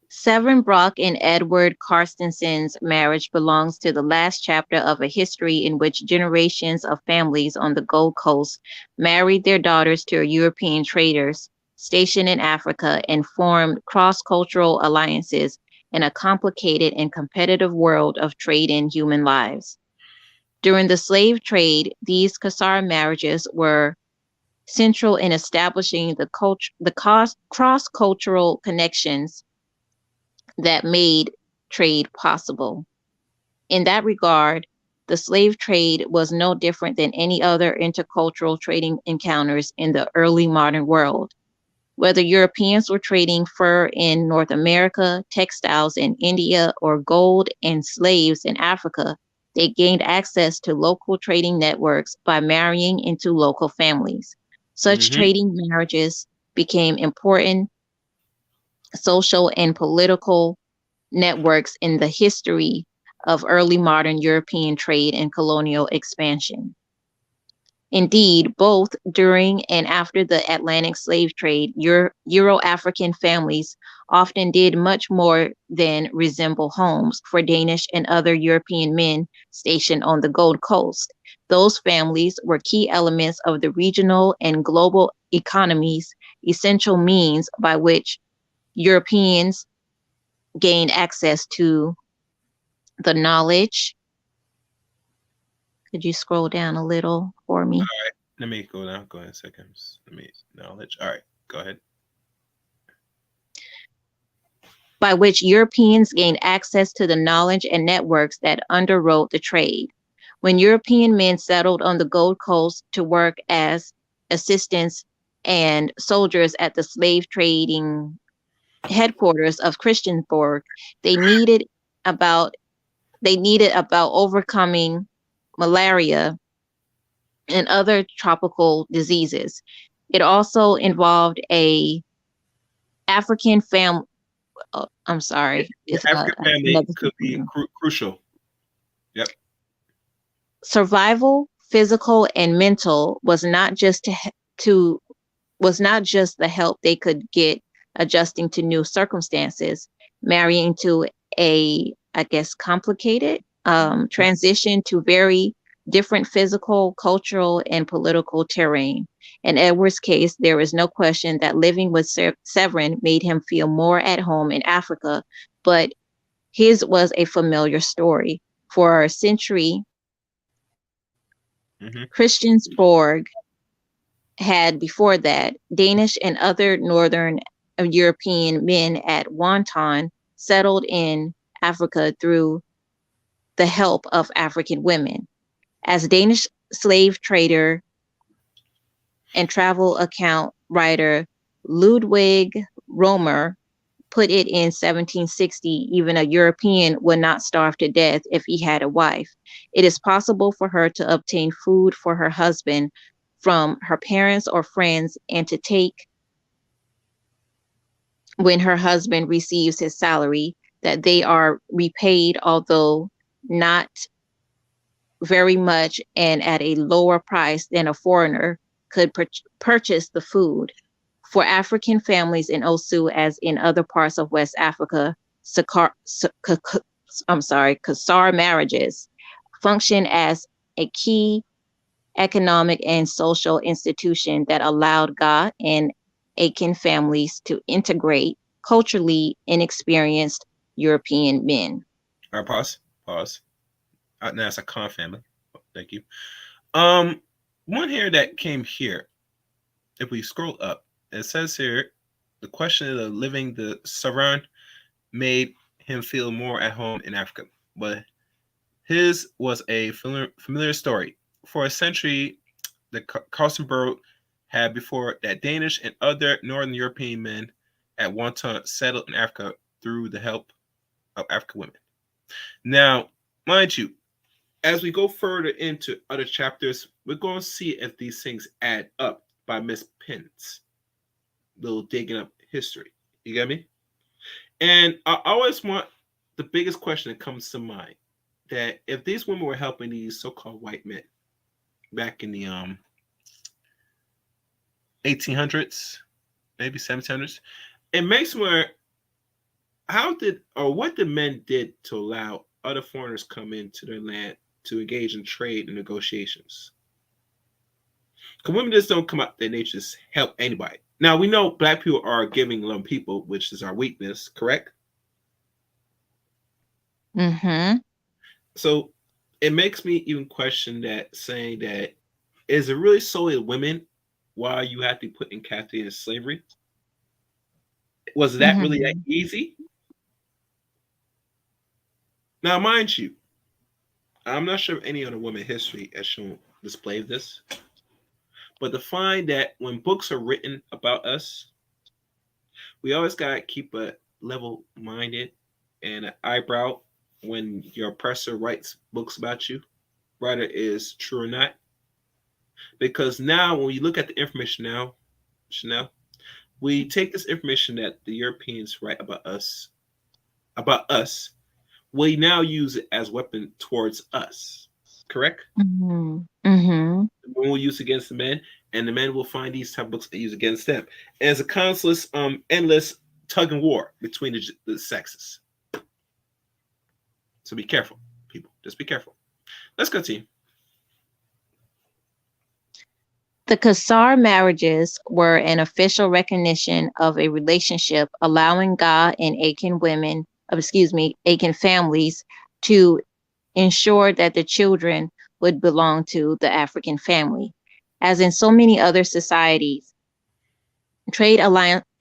Severin Brock and Edward Carstenson's marriage belongs to the last chapter of a history in which generations of families on the Gold Coast married their daughters to European traders stationed in Africa and formed cross-cultural alliances in a complicated and competitive world of trade in human lives. During the slave trade, these Khazar marriages were central in establishing the cross-cultural connections that made trade possible. In that regard, the slave trade was no different than any other intercultural trading encounters in the early modern world. Whether Europeans were trading fur in North America, textiles in India, or gold and slaves in Africa, they gained access to local trading networks by marrying into local families. Such Mm-hmm. trading marriages became important social and political networks in the history of early modern European trade and colonial expansion. Indeed, both during and after the Atlantic slave trade, Euro African families often did much more than resemble homes for Danish and other European men stationed on the Gold Coast. Those families were key elements of the regional and global economies, essential means by which Europeans gained access to the knowledge. Could you scroll down a little for me? Let me go down. Go ahead, seconds. Let me knowledge. All right, go ahead. By which Europeans gained access to the knowledge and networks that underwrote the trade. When European men settled on the Gold Coast to work as assistants and soldiers at the slave trading headquarters of Christiansborg, they needed about they needed about overcoming malaria and other tropical diseases. It also involved a African family. Oh, I'm Yeah, sorry, yeah, it's African family another could be crucial. Yep. survival, physical and mental, to was not just the help they could get adjusting to new circumstances, marrying to a, I guess, complicated transition to very different physical, cultural, and political terrain. In Edward's case, there is no question that living with Severin made him feel more at home in Africa, but his was a familiar story. For a century, Mm-hmm. Christiansborg had before that Danish and other northern European men at Wonton settled in Africa through the help of African women. As Danish slave trader and travel account writer Ludwig Romer put it in 1760, even a European would not starve to death if he had a wife. It is possible for her to obtain food for her husband from her parents or friends and to take when her husband receives his salary that they are repaid, although not very much and at a lower price than a foreigner could purchase the food. For African families in Osu, as in other parts of West Africa, Kasar marriages function as a key economic and social institution that allowed Ga and Akin families to integrate culturally inexperienced European men. All right, pause. Pause. Now it's a Khan family. Oh, thank you. Um, One here that came here. If we scroll up, it says here the question of living the Saran made him feel more at home in Africa, but his was a familiar story. For a century, the Karlsenburg had before that Danish and other Northern European men at one time settled in Africa through the help of African women. Now, mind you, as we go further into other chapters, we're going to see if these things add up by Miss Pence. Little digging up history. You get me? And I always want the biggest question that comes to mind that if these women were helping these so-called white men back in the 1800s, maybe 1700s, it makes me wonder how did or what the men did to allow other foreigners come into their land to engage in trade and negotiations. Because women just don't come out their nature to help anybody. Now we know black people are giving love people, which is our weakness, correct? Mm-hmm. So it makes me even question that, saying that is it really solely women why you have to be put in captivity and slavery? Was that really that Mm-hmm. easy? Now, mind you, I'm not sure if any other woman history has shown display of this, but to find that when books are written about us, we always gotta keep a level minded and an eyebrow when your oppressor writes books about you, whether it is true or not. Because now, when you look at the information now, Chanel, we take this information that the Europeans write about us, we now use it as weapon towards us. Correct? Mhm. Mhm. The women will use against the men, and the men will find these type of books and use against them. And it's a constant, endless tug and war between the sexes. So be careful, people. Just be careful. Let's continue. The Qasar marriages were an official recognition of a relationship allowing Ga and Akan women, Akan families to ensure that the children would belong to the African family. As in so many other societies,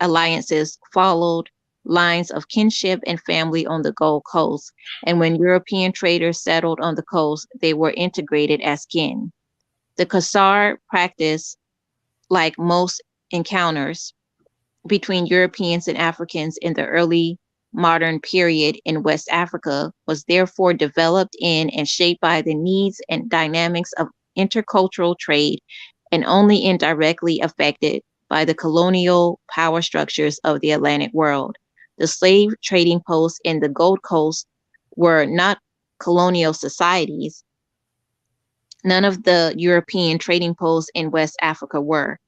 alliances followed lines of kinship and family on the Gold Coast, and when European traders settled on the coast, they were integrated as kin. The Qasar practice, like most encounters between Europeans and Africans in the early modern period in West Africa, was therefore developed in and shaped by the needs and dynamics of intercultural trade and only indirectly affected by the colonial power structures of the Atlantic world. The slave trading posts in the Gold Coast were not colonial societies. None of the European trading posts in West Africa were.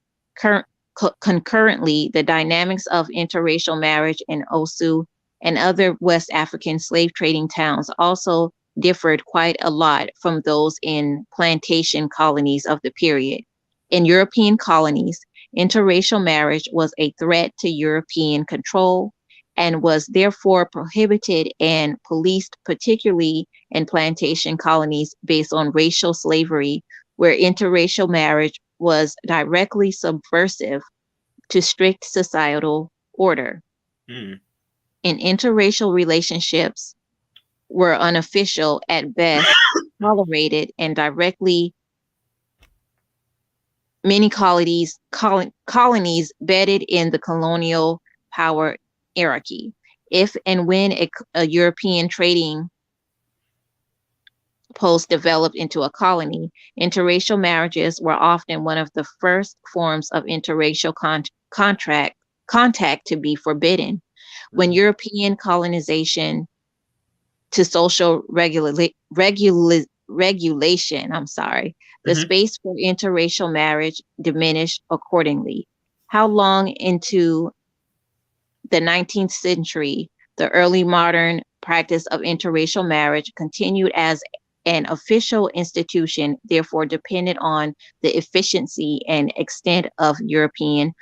Concurrently, the dynamics of interracial marriage in Osu and other West African slave trading towns also differed quite a lot from those in plantation colonies of the period. In European colonies, interracial marriage was a threat to European control and was therefore prohibited and policed, particularly in plantation colonies based on racial slavery, where interracial marriage was directly subversive to strict societal order. Hmm. And interracial relationships were unofficial at best, tolerated, and directly many colonies bedded in the colonial power hierarchy. If and when a European trading post developed into a colony, interracial marriages were often one of the first forms of interracial contact to be forbidden. When Mm-hmm. European colonization to social regulation, the Mm-hmm. space for interracial marriage diminished accordingly. How long into the 19th century, the early modern practice of interracial marriage continued as an official institution, therefore depended on the efficiency and extent of European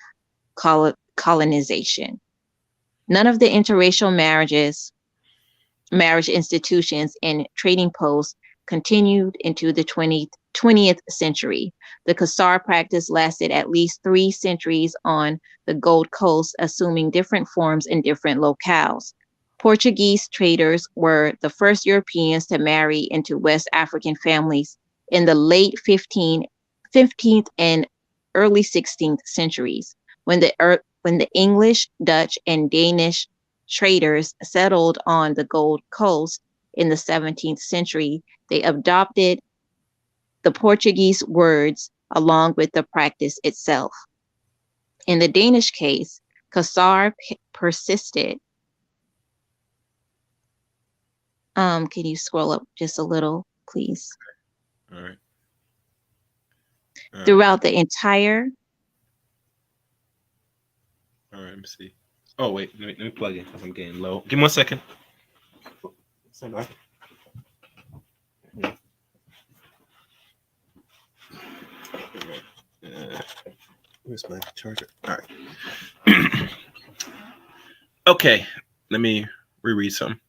colonization. None of the interracial marriage institutions and trading posts continued into the 20th century. The Qasar practice lasted at least 3 centuries on the Gold Coast, assuming different forms in different locales. Portuguese traders were the first Europeans to marry into West African families in the late 15th and early 16th centuries, when the English, Dutch, and Danish traders settled on the Gold Coast in the 17th century. They adopted the Portuguese words along with the practice itself. In the Danish case, Qasar persisted. Can you scroll up just a little, please? All right. All right. Throughout the entire. All right. Let me see. Oh wait. Let me plug in because I'm getting low. Give me 1 second. Stand by. Where's my charger? All right. Okay. Let me reread some.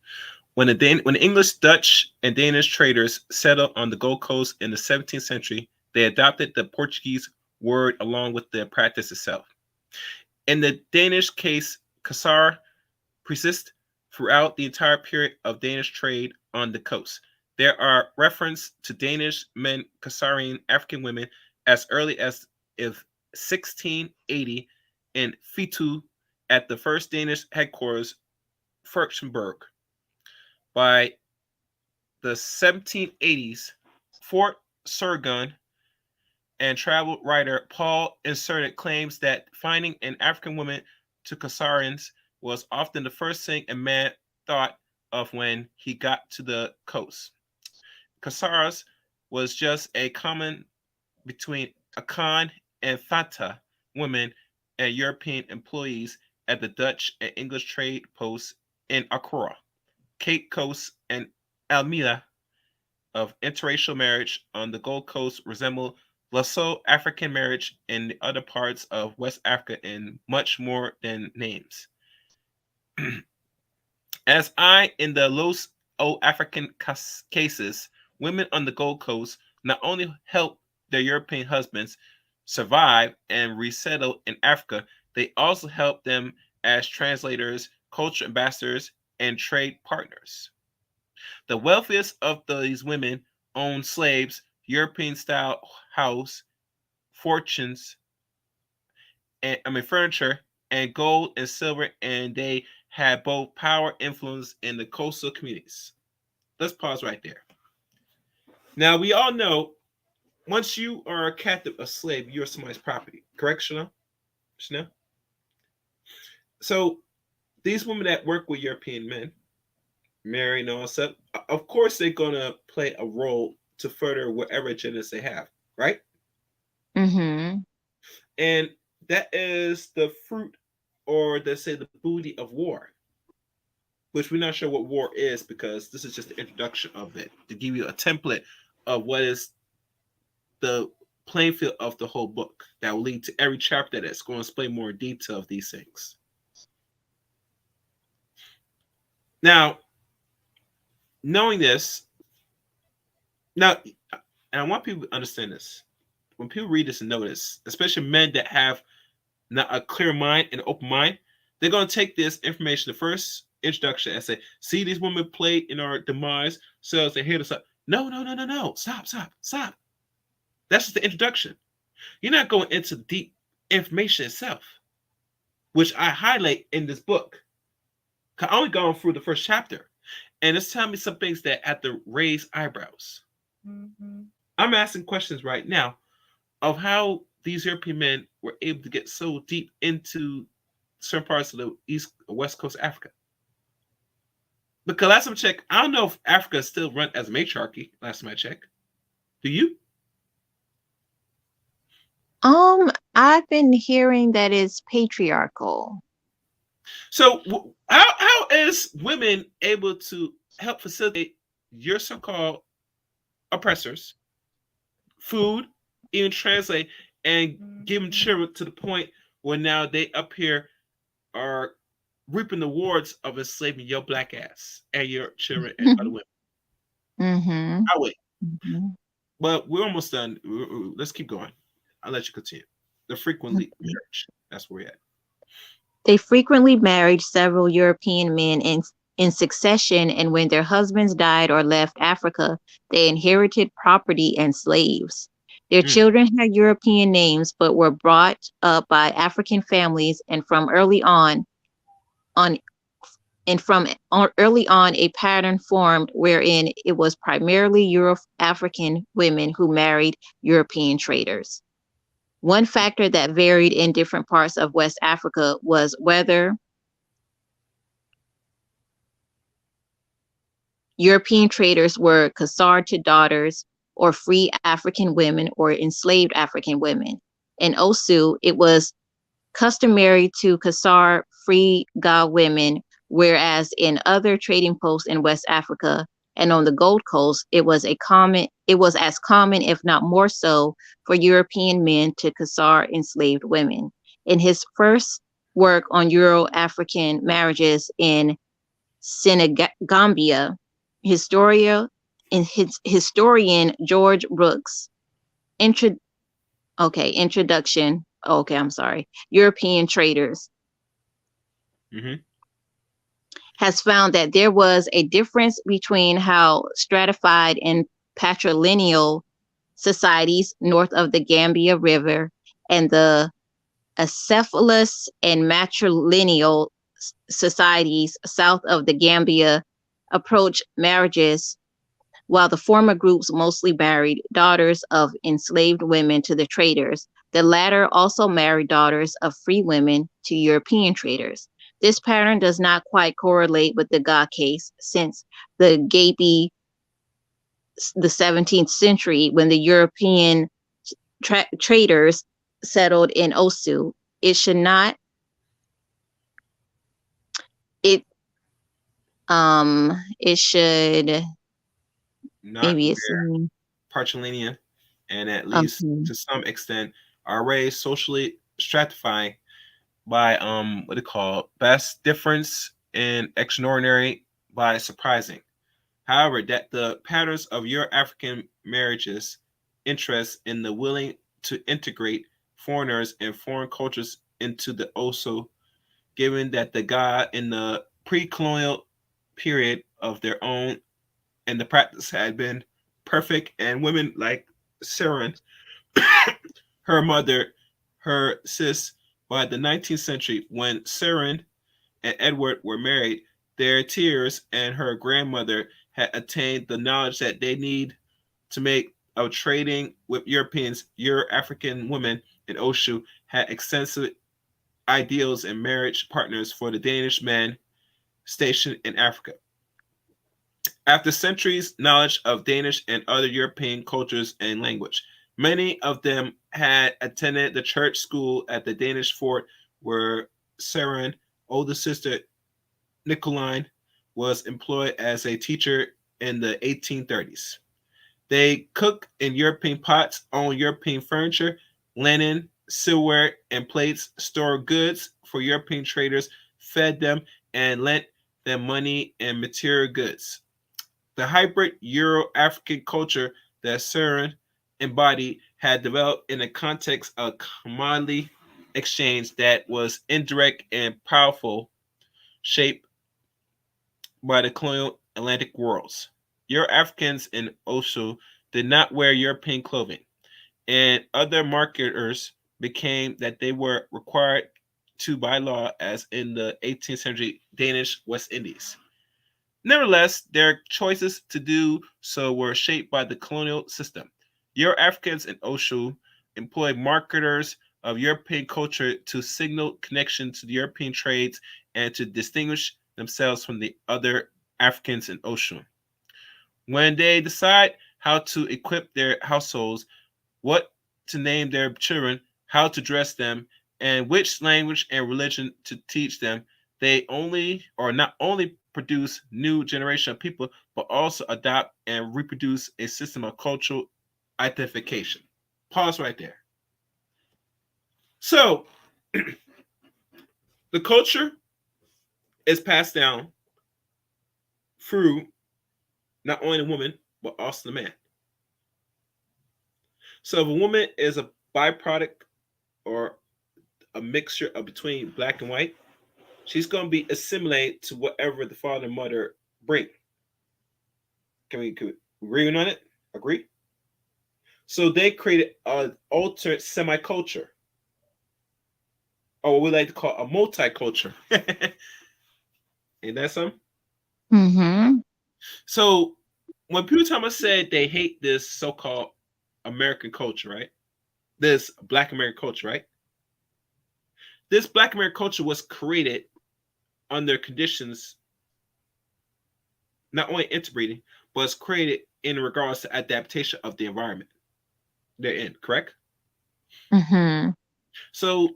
When the English, Dutch, and Danish traders settled on the Gold Coast in the 17th century, they adopted the Portuguese word along with the practice itself. In the Danish case, Kasar persist throughout the entire period of Danish trade on the coast. There are references to Danish men casaring African women as early as if 1680 in Fitu at the first Danish headquarters, Furstenberg. By the 1780s, Fort Surgun and travel writer Paul inserted claims that finding an African woman to Kasarians was often the first thing a man thought of when he got to the coast. Kasaras was just a common between Akan and Fata women and European employees at the Dutch and English trade posts in Accra, Cape Coast, and Almeida. Of interracial marriage on the Gold Coast resemble Lasso African marriage in the other parts of West Africa in much more than names. As I in the Los O African cases, women on the Gold Coast not only help their European husbands survive and resettle in Africa, they also help them as translators, culture ambassadors, and trade partners. The wealthiest of these women owned slaves, European style house, fortunes, and furniture, and gold and silver, and they had both power influence in the coastal communities. Let's pause right there. Now we all know once you are a captive, a slave, you're somebody's property. Correct, Chanel? Chanel? So these women that work with European men, marry and all stuff, of course they're gonna play a role to further whatever agendas they have, right? Mm-hmm. And that is the fruit, or let's say the booty of war, which we're not sure what war is because this is just the introduction of it to give you a template of what is the playing field of the whole book that will lead to every chapter that's going to explain more detail of these things. Now, knowing this, now, and I want people to understand this. When people read this and know this, especially men that have not a clear mind and open mind, they're going to take this information, the first introduction, and say, see, these women played in our demise, so they hit us up. No, no, no, no, no. Stop, stop, stop. That's just the introduction. You're not going into deep information itself, which I highlight in this book. I only gone through the first chapter, and it's telling me some things that have to raise eyebrows. Mm-hmm. I'm asking questions right now of how these European men were able to get so deep into certain parts of the East West Coast of Africa. Because last time I checked, I don't know if Africa is still run as a matriarchy. Last time I checked, do you? I've been hearing that it's patriarchal. So how is women able to help facilitate your so-called oppressors food, even translate and give them children to the point where now they up here are reaping the rewards of enslaving your black ass and your children and other women. Mm-hmm. I'll wait. Mm-hmm. But we're almost done. Let's keep going. I'll let you continue. The frequently marriage. That's where we're at. They frequently married several European men in succession, and when their husbands died or left Africa, they inherited property and slaves. Their children had European names, but were brought up by African families, and from early on, a pattern formed wherein it was primarily Euro-African women who married European traders. One factor that varied in different parts of West Africa was whether European traders were Khazar daughters or free African women or enslaved African women. In Osu, it was customary to Khazar free Ga women, whereas in other trading posts in West Africa and on the Gold Coast, it was as common, if not more so, for European men to Khazar enslaved women. In his first work on Euro-African marriages in Senegambia, historian George Brooks introduction. Okay, I'm sorry. European traders mm-hmm. has found that there was a difference between how stratified and patrilineal societies north of the Gambia River and the acephalous and matrilineal societies south of the Gambia approach marriages, while the former groups mostly married daughters of enslaved women to the traders. The latter also married daughters of free women to European traders. This pattern does not quite correlate with the Ga case, since the Gabi, the 17th century, when the European traders settled in Osu. It should not. It it should Not maybe it's where Parchelinian and at least okay. to some extent are raised socially stratifying by what they call best difference in extraordinary by surprising. However, that the patterns of your African marriages interest in the willing to integrate foreigners and foreign cultures into the Oso, given that the God in the pre-colonial period of their own and the practice had been perfect, and women like Saren, her mother, her sis, by the 19th century, when Saren and Edward were married, their tears and her grandmother had attained the knowledge that they need to make of trading with Europeans. Your African women in Oshu had extensive ideals and marriage partners for the Danish men stationed in Africa. After centuries' knowledge of Danish and other European cultures and language, many of them had attended the church school at the Danish fort where Saren, older sister Nicoline, was employed as a teacher in the 1830s. They cooked in European pots, owned European furniture, linen, silverware, and plates, stored goods for European traders, fed them, and lent them money and material goods. The hybrid Euro-African culture that Saren embodied had developed in a context of commodity exchange that was indirect and powerful, shaped by the colonial Atlantic worlds. Euro-Africans in Osu did not wear European clothing, and other marketers became that they were required to by law, as in the 18th century Danish West Indies. Nevertheless, their choices to do so were shaped by the colonial system. Euro Africans in Oshu employed marketers of European culture to signal connection to the European trades and to distinguish themselves from the other Africans in Oshu. When they decide how to equip their households, what to name their children, how to dress them, and which language and religion to teach them, they only or not only produce new generation of people, but also adopt and reproduce a system of cultural identification. Pause right there. So the culture is passed down through not only the woman, but also the man. So if a woman is a byproduct or a mixture of between black and white, she's going to be assimilated to whatever the father and mother bring. Can we agree on it? Agree? So they created an altered semi-culture, or what we like to call a multiculture. Ain't that something? Mm-hmm. So when people tell me said they hate this so-called American culture, right? This Black American culture, right? This Black American culture was created under conditions not only interbreeding, but it's created in regards to adaptation of the environment they're in, correct? Mm-hmm. So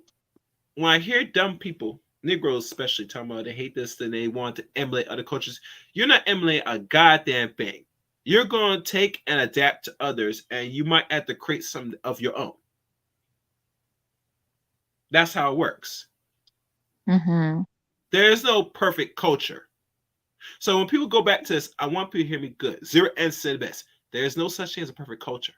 when I hear dumb people, Negroes especially, talking about they hate this and they want to emulate other cultures, you're not emulating a goddamn thing. You're going to take and adapt to others, and you might have to create something of your own. That's how it works. Mm-hmm. There is no perfect culture. So when people go back to this, I want people to hear me good. Zero and said the best. There is no such thing as a perfect culture.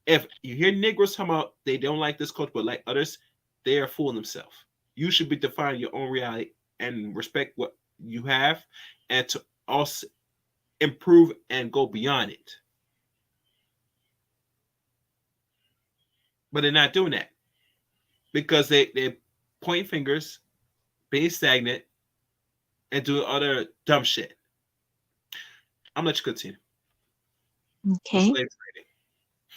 If you hear Negroes talking about they don't like this culture but like others, they are fooling themselves. You should be defining your own reality and respect what you have, and to also improve and go beyond it. But they're not doing that because they point fingers, being stagnant, and doing other dumb shit. I'm gonna let you continue. The Okay. slave trading.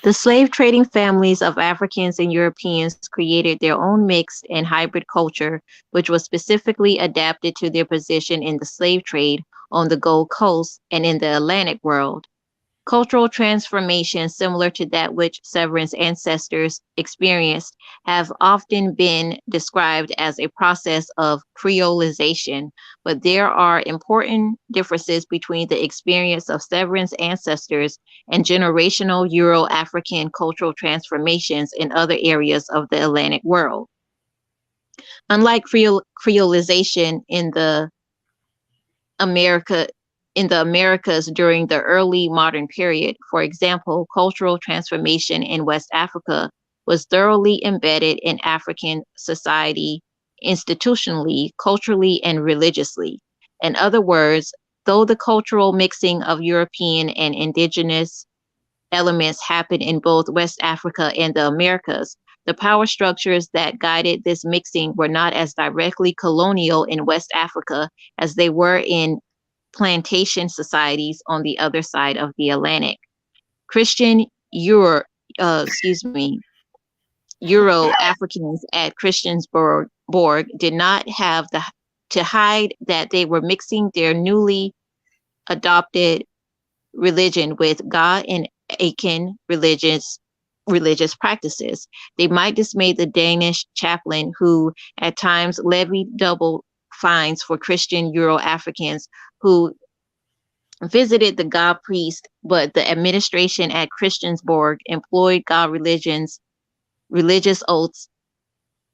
The slave trading families of Africans and Europeans created their own mixed and hybrid culture, which was specifically adapted to their position in the slave trade on the Gold Coast and in the Atlantic world. Cultural transformations similar to that which Severin's ancestors experienced have often been described as a process of creolization, but there are important differences between the experience of Severin's ancestors and generational Euro African cultural transformations in other areas of the Atlantic world. Unlike creolization America in the Americas during the early modern period. For example, cultural transformation in West Africa was thoroughly embedded in African society institutionally, culturally, and religiously. In other words, though the cultural mixing of European and indigenous elements happened in both West Africa and the Americas, the power structures that guided this mixing were not as directly colonial in West Africa as they were in plantation societies on the other side of the Atlantic. Christian excuse me, Euro Africans at Borg did not have to hide that they were mixing their newly adopted religion with God and Akan religious practices. They might dismay the Danish chaplain who at times levied double fines for Christian Euro Africans who visited the God priest, but the administration at Christiansborg employed God religious oaths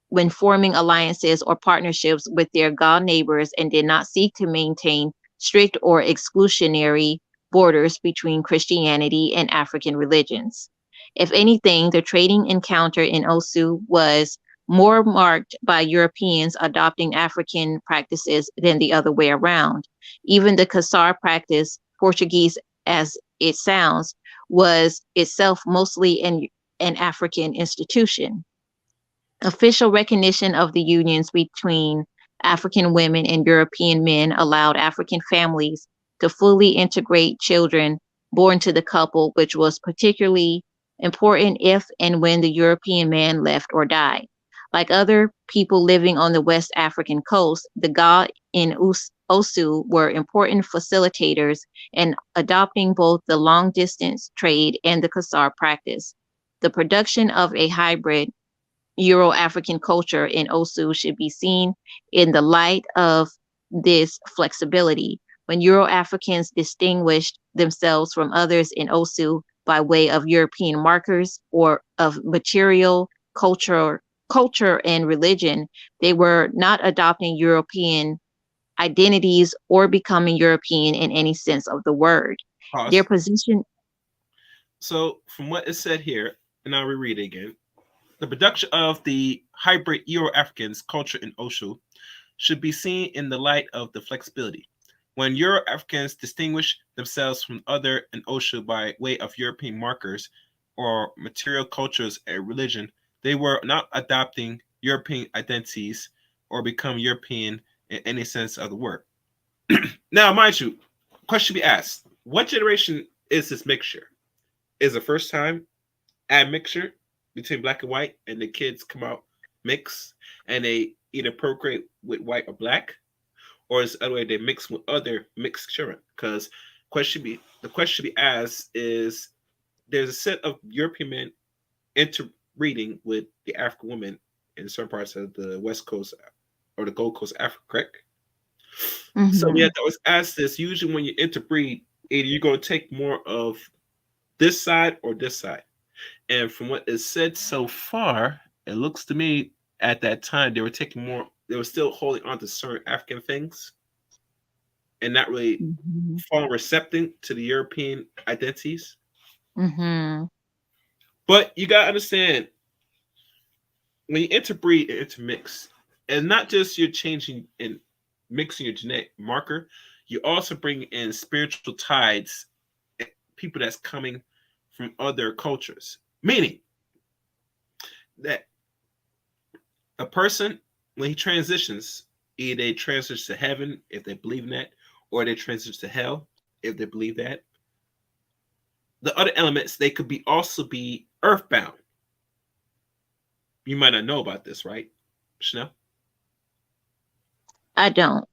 when forming alliances or partnerships with their God neighbors and did not seek to maintain strict or exclusionary borders between Christianity and African religions. If anything, the trading encounter in Osu was more marked by Europeans adopting African practices than the other way around. Even the Kasar practice, Portuguese as it sounds, was itself mostly an African institution. Official recognition of the unions between African women and European men allowed African families to fully integrate children born to the couple, which was particularly important if and when the European man left or died. Like other people living on the West African coast, the Ga in Osu were important facilitators in adopting both the long distance trade and the Kasar practice. The production of a hybrid Euro African culture in Osu should be seen in the light of this flexibility. When Euro Africans distinguished themselves from others in Osu by way of European markers or of material, culture and religion, they were not adopting European identities or becoming European in any sense of the word. Their Pause. position. So, from what is said here, and I'll reread it again, the production of the hybrid Euro Africans culture in Osho should be seen in the light of the flexibility. When Euro Africans distinguish themselves from other in Osho by way of European markers or material cultures and religion, they were not adopting European identities or become European in any sense of the word. Now, mind you, question be asked: what generation is this mixture? Is it first time admixture between black and white, and the kids come out mixed, and they either procreate with white or black, or is the other way they mix with other mixed children? Because the question be asked is there's a set of European men interbreeding with the African women in certain parts of the West Coast or the Gold Coast, Africa, correct? So we have Mhm, to always ask this. Usually, when you interbreed, either you're going to take more of this side or this side. And from what is said so far, it looks to me at that time they were taking more. They were still holding on to certain African things and not really mhm, falling recepting to the European identities. mhm, But you gotta understand when you interbreed and intermix, and not just you're changing in. mixing your genetic marker, you also bring in spiritual tides, people that's coming from other cultures. Meaning that a person, when he transitions, either they transition to heaven if they believe in that, or they transition to hell if they believe that. The other elements, they could be also be earthbound. You might not know about this, right, Chanel? I don't.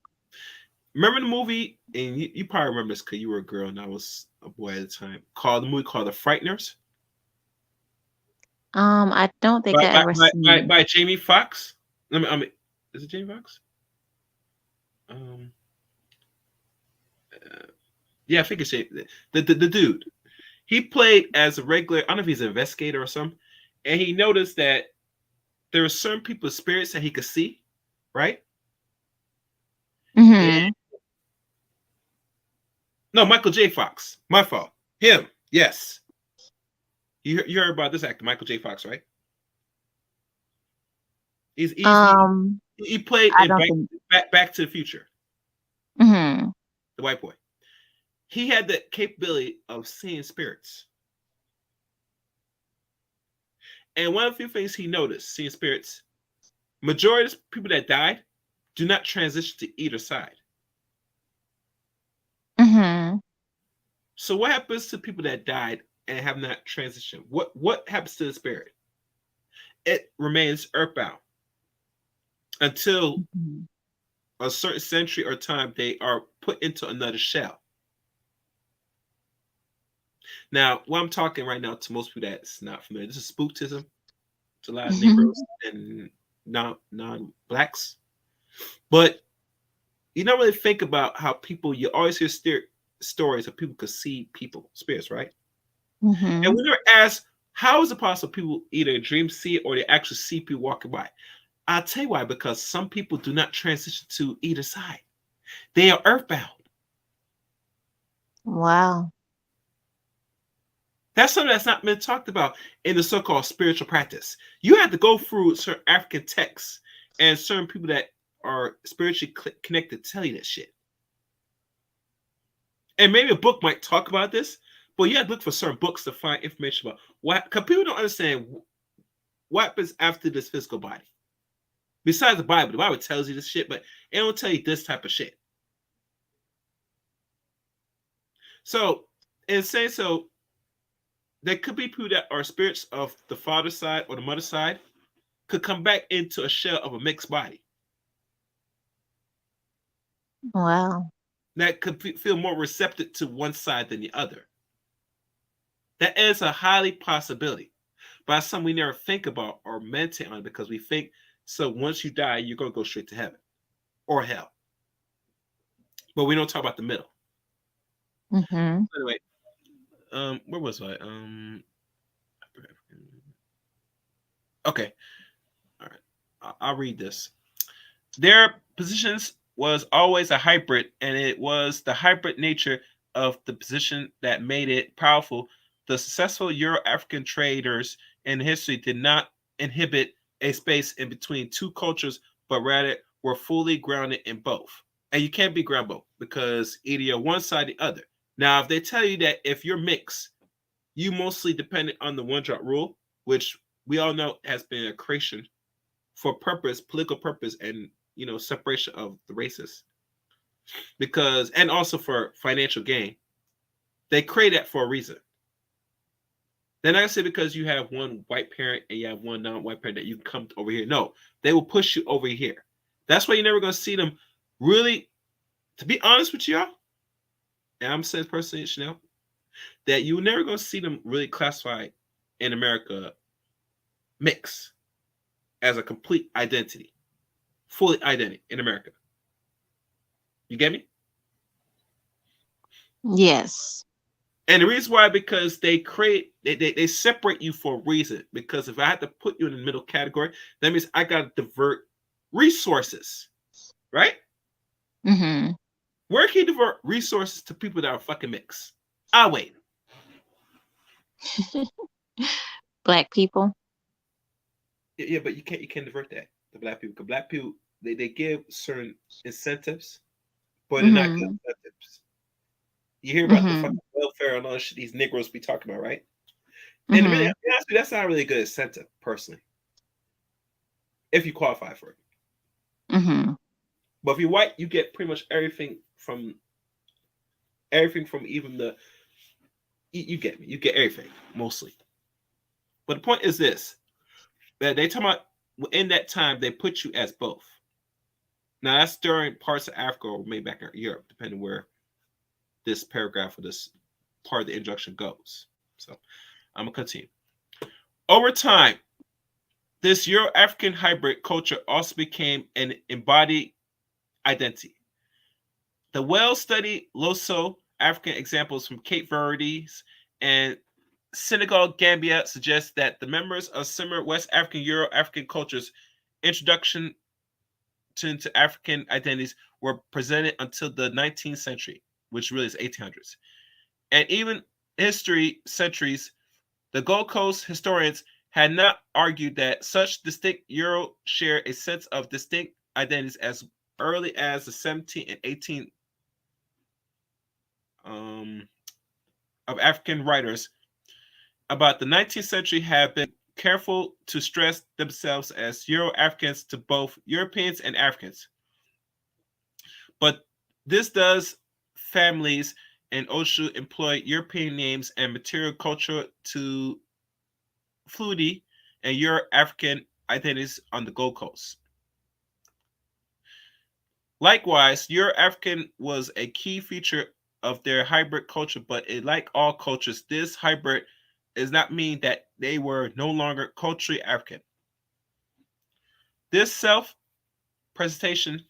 Remember the movie, and you probably remember this because you were a girl and I was a boy at the time. Called the movie called The Frighteners I don't think I ever seen by Jamie Foxx. I mean, is it Jamie Foxx? Um, uh, yeah, I think it's the dude. He played as a regular. I don't know if he's an investigator or something, and he noticed that there were certain people's spirits that he could see, right? it. And, Mm-hmm. no, Michael J. Fox. My fault. Him. Yes. You heard about this actor, Michael J. Fox, right? He's easy. Um, He played I in don't think. Back to the Future, Mm-hmm. the white boy. He had the capability of seeing spirits. And one of the few things he noticed, seeing spirits, majority of people that died do not transition to either side. Mm-hmm. So what happens to people that died and have not transitioned? What happens to the spirit? It remains earthbound until Mm-hmm. a certain century or time they are put into another shell. Now, what I'm talking right now to most people that's not familiar, this is spookism to a lot of Negroes and non blacks. But you don't really think about how people. You always hear stories of people could see people, spirits, right? And Mm-hmm. we never ask, how is it possible people either dream see it or they actually see people walking by? I'll tell you why, because some people do not transition to either side. They are earthbound. Wow. That's something that's not been talked about in the so-called spiritual practice. You have to go through certain African texts and certain people that are spiritually connected tell you that shit. And maybe a book might talk about this, but you have to look for certain books to find information about what. Because people don't understand what happens after this physical body. Besides the Bible tells you this shit, but it don't tell you this type of shit. So, in saying so, there could be people that are spirits of the father side or the mother side could come back into a shell of a mixed body Wow. that could feel more receptive to one side than the other. That is a highly possibility, but that's something we never think about or meditate on because we think so once you die, you're going to go straight to heaven or hell. But we don't talk about the middle. Mm-hmm. Anyway, where was I? Okay, all right. I'll read this. Their positions was always a hybrid, and it was the hybrid nature of the position that made it powerful. The successful Euro-African traders in history did not inhibit a space in between two cultures, but rather were fully grounded in both. And you can't be ground both because either you're one side or the other. Now, if they tell you that if you're mixed, you mostly dependent on the one drop rule, which we all know has been a creation for purpose, political purpose, and separation of the races, because and also for financial gain. They create that for a reason. They're not gonna say because you have one white parent and you have one non-white parent that you come over here. No, they will push you over here. That's why you're never gonna see them really. To be honest with y'all, and I'm saying personally, Chanel, that you're never gonna see them really classified in America mix as a complete identity, fully identity in America. You get me? Yes. And the reason why, because they separate you for a reason. Because if I had to put you in the middle category, that means I gotta divert resources, right? Mm-hmm. Where can you divert resources to people that are fucking mixed? I'll wait. Black people. Yeah, but you can't divert that to black people. Because black people they give certain incentives, but they're not good Mhm. incentives. You hear about the Mhm. fucking welfare and all that shit these Negroes be talking about, right? And to me, Mhm. honestly, that's not really a good incentive, personally, if you qualify for it. Mhm. But if you're white, you get pretty much everything from even the you get me. You get everything mostly. But the point is this: that they talk about in that time they put you as both. Now that's during parts of Africa or maybe back in Europe, depending where this paragraph or this part of the introduction goes. So I'm gonna continue. Over time, this Euro-African hybrid culture also became an embodied identity. The well-studied Loso African examples from Cape Verdes and Senegal, Gambia suggest that the members of similar West African Euro-African cultures' introduction to African identities were presented until the 19th century, which really is 1800s. And even history centuries, the Gold Coast historians had not argued that such distinct Euro share a sense of distinct identities as early as the 17th and 18th um, of African writers about the 19th century have been careful to stress themselves as Euro Africans to both Europeans and Africans. But this does families and Oshu employ European names and material culture to fluidity and Euro African identities on the Gold Coast. Likewise, Euro African was a key feature of their hybrid culture, but like all cultures, this hybrid does not mean that they were no longer culturally African. This self presentation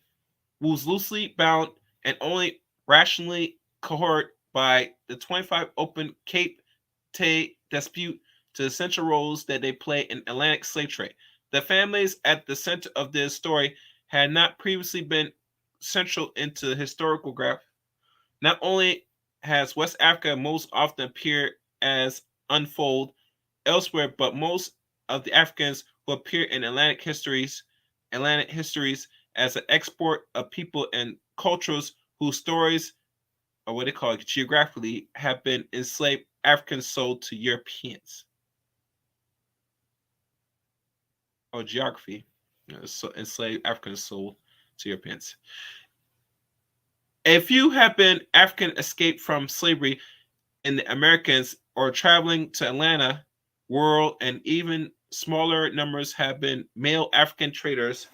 was loosely bound and only rationally cohort by the 25 open Cape Tay dispute to the central roles that they play in Atlantic slave trade. The families at the center of this story had not previously been central into historical graph. Not only has West Africa most often appeared as unfold elsewhere, but most of the Africans who appear in Atlantic histories as an export of people and cultures whose stories, or what they call it geographically, have been enslaved Africans sold to Europeans. Or geography, so enslaved Africans sold to Europeans. A few have been African escaped from slavery in the Americans or traveling to Atlanta world, and even smaller numbers have been male African traders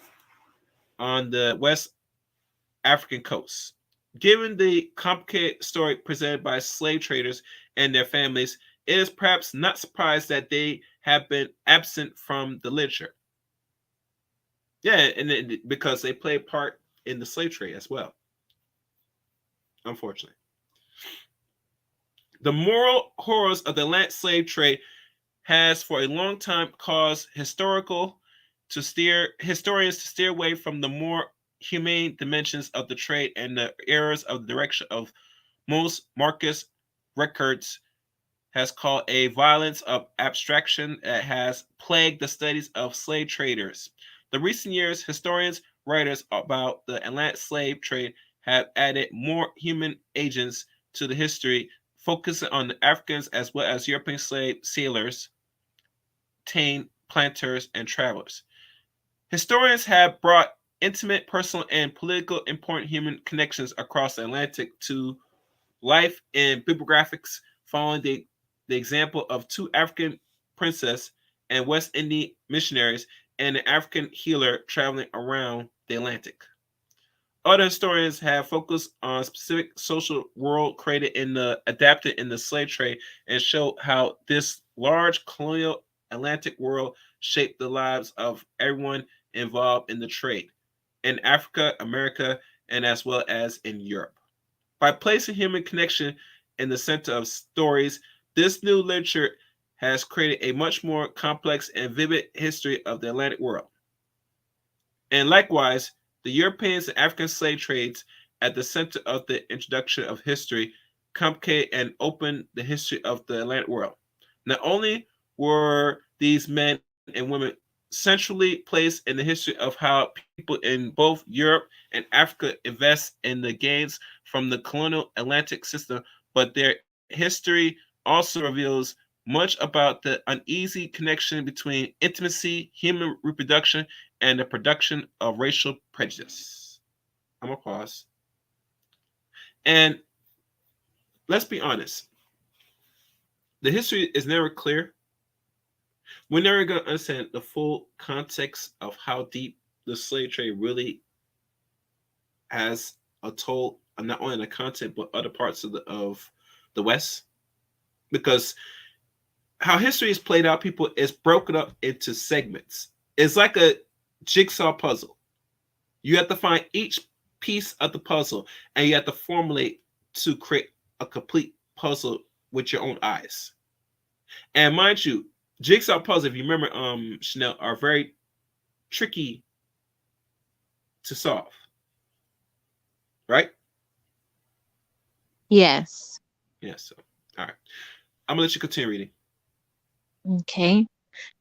on the West African coast. Given the complicated story presented by slave traders and their families, it is perhaps not surprised that they have been absent from the literature. Yeah, because they play a part in the slave trade as well, unfortunately. The moral horrors of the Atlantic slave trade has for a long time caused historians to steer away from the more humane dimensions of the trade and the errors of the direction of most Marcus records has called a violence of abstraction that has plagued the studies of slave traders. The recent years, historians, writers about the Atlantic slave trade have added more human agents to the history, focusing on the Africans as well as European slave sailors, tame planters, and travelers. Historians have brought intimate, personal, and political important human connections across the Atlantic to life in bibliographics, following the example of two African princes and West Indian missionaries and an African healer traveling around the Atlantic. Other historians have focused on specific social world created in the adapted in the slave trade and show how this large colonial Atlantic world shaped the lives of everyone involved in the trade in Africa, America, and as well as in Europe. By placing human connection in the center of stories, this new literature has created a much more complex and vivid history of the Atlantic world. And likewise, the Europeans and African slave trades at the center of the introduction of history complicate and open the history of the Atlantic world. Not only were these men and women centrally placed in the history of how people in both Europe and Africa invest in the gains from the colonial Atlantic system, but their history also reveals much about the uneasy connection between intimacy, human reproduction, and the production of racial prejudice. I'm gonna pause. And let's be honest, the history is never clear. We're never going to understand the full context of how deep the slave trade really has a toll on not only the content but other parts of the West. Because how history is played out, people, is broken up into segments. It's like a jigsaw puzzle. You have to find each piece of the puzzle and you have to formulate to create a complete puzzle with your own eyes. And mind you, jigsaw puzzles, if you remember, Chanel, are very tricky to solve, right? Yes. Yeah. So, all right, I'm gonna let you continue reading. Okay.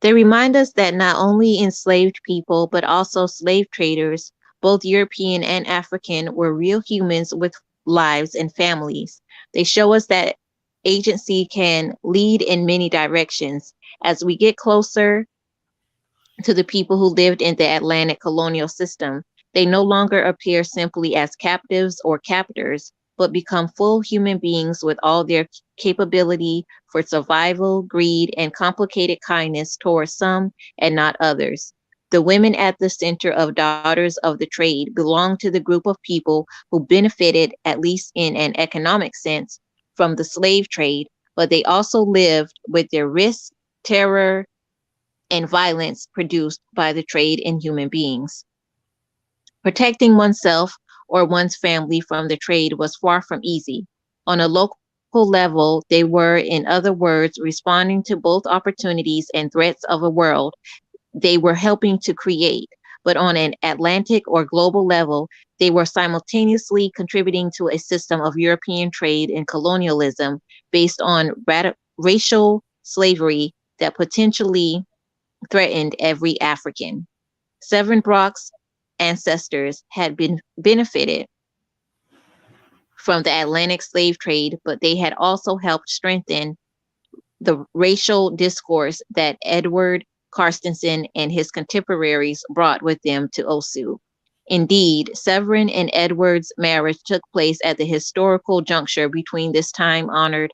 They remind us that not only enslaved people, but also slave traders, both European and African, were real humans with lives and families. They show us that agency can lead in many directions. As we get closer to the people who lived in the Atlantic colonial system, they no longer appear simply as captives or captors, but become full human beings with all their capability for survival, greed, and complicated kindness towards some and not others. The women at the center of Daughters of the Trade belong to the group of people who benefited, at least in an economic sense, from the slave trade, but they also lived with their risk, terror, and violence produced by the trade in human beings. Protecting oneself or one's family from the trade was far from easy. On a local level, they were, in other words, responding to both opportunities and threats of a world they were helping to create. But on an Atlantic or global level, they were simultaneously contributing to a system of European trade and colonialism based on racial slavery that potentially threatened every African. Severin Brock's ancestors had been benefited from the Atlantic slave trade, but they had also helped strengthen the racial discourse that Edward Carstensen and his contemporaries brought with them to Osu. Indeed, Severin and Edward's marriage took place at the historical juncture between this time honored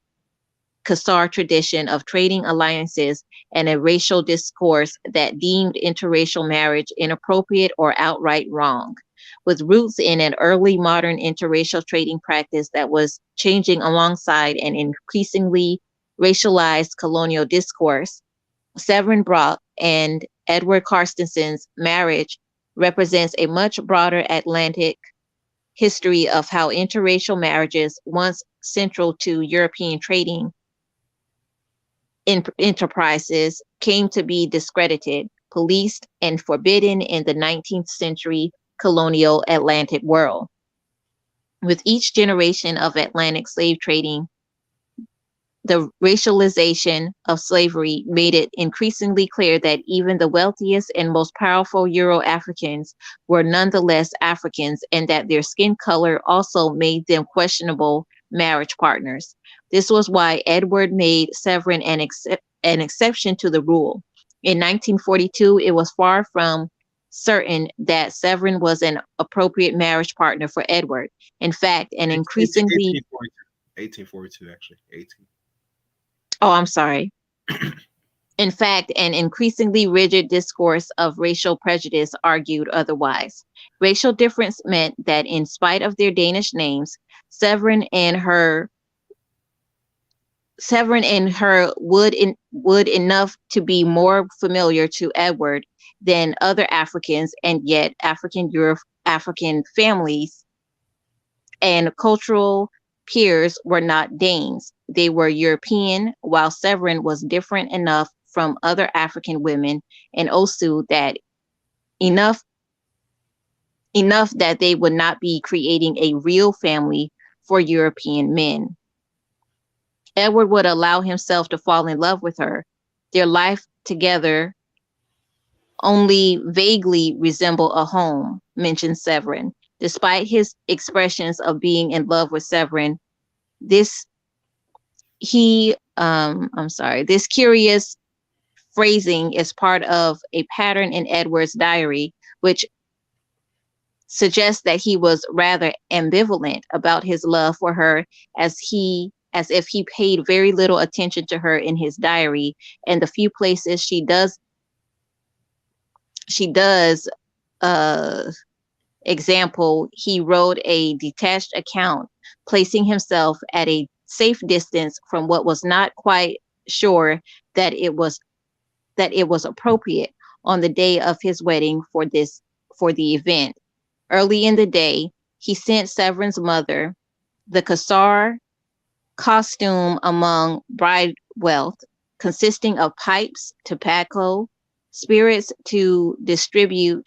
Khazar tradition of trading alliances and a racial discourse that deemed interracial marriage inappropriate or outright wrong. With roots in an early modern interracial trading practice that was changing alongside an increasingly racialized colonial discourse, Severin Brock and Edward Carstensen's marriage represents a much broader Atlantic history of how interracial marriages, once central to European trading, enterprises came to be discredited, policed, and forbidden in the 19th century colonial Atlantic world. With each generation of Atlantic slave trading, the racialization of slavery made it increasingly clear that even the wealthiest and most powerful Euro Africans were nonetheless Africans and that their skin color also made them questionable marriage partners. This was why Edward made Severin an exception to the rule. In 1942, it was far from certain that Severin was an appropriate marriage partner for Edward. In fact, an increasingly 1842, actually. 18. Oh, I'm sorry. In fact, an increasingly rigid discourse of racial prejudice argued otherwise. Racial difference meant that, in spite of their Danish names, Severin and her would enough to be more familiar to Edward than other Africans, and yet African families and cultural peers were not Danes. They were European, while Severin was different enough from other African women in Osu that enough enough that they would not be creating a real family for European men. Edward would allow himself to fall in love with her. Their life together only vaguely resemble a home, mentioned Severin. Despite his expressions of being in love with Severin, this this curious phrasing is part of a pattern in Edward's diary, which suggests that he was rather ambivalent about his love for her, as if he paid very little attention to her in his diary, and the few places she does uh example, he wrote a detached account, placing himself at a safe distance from what was not quite sure that it was appropriate on the day of his wedding for the event. Early in the day, he sent Severin's mother the Kasar costume among bride wealth, consisting of pipes, tobacco, spirits to distribute,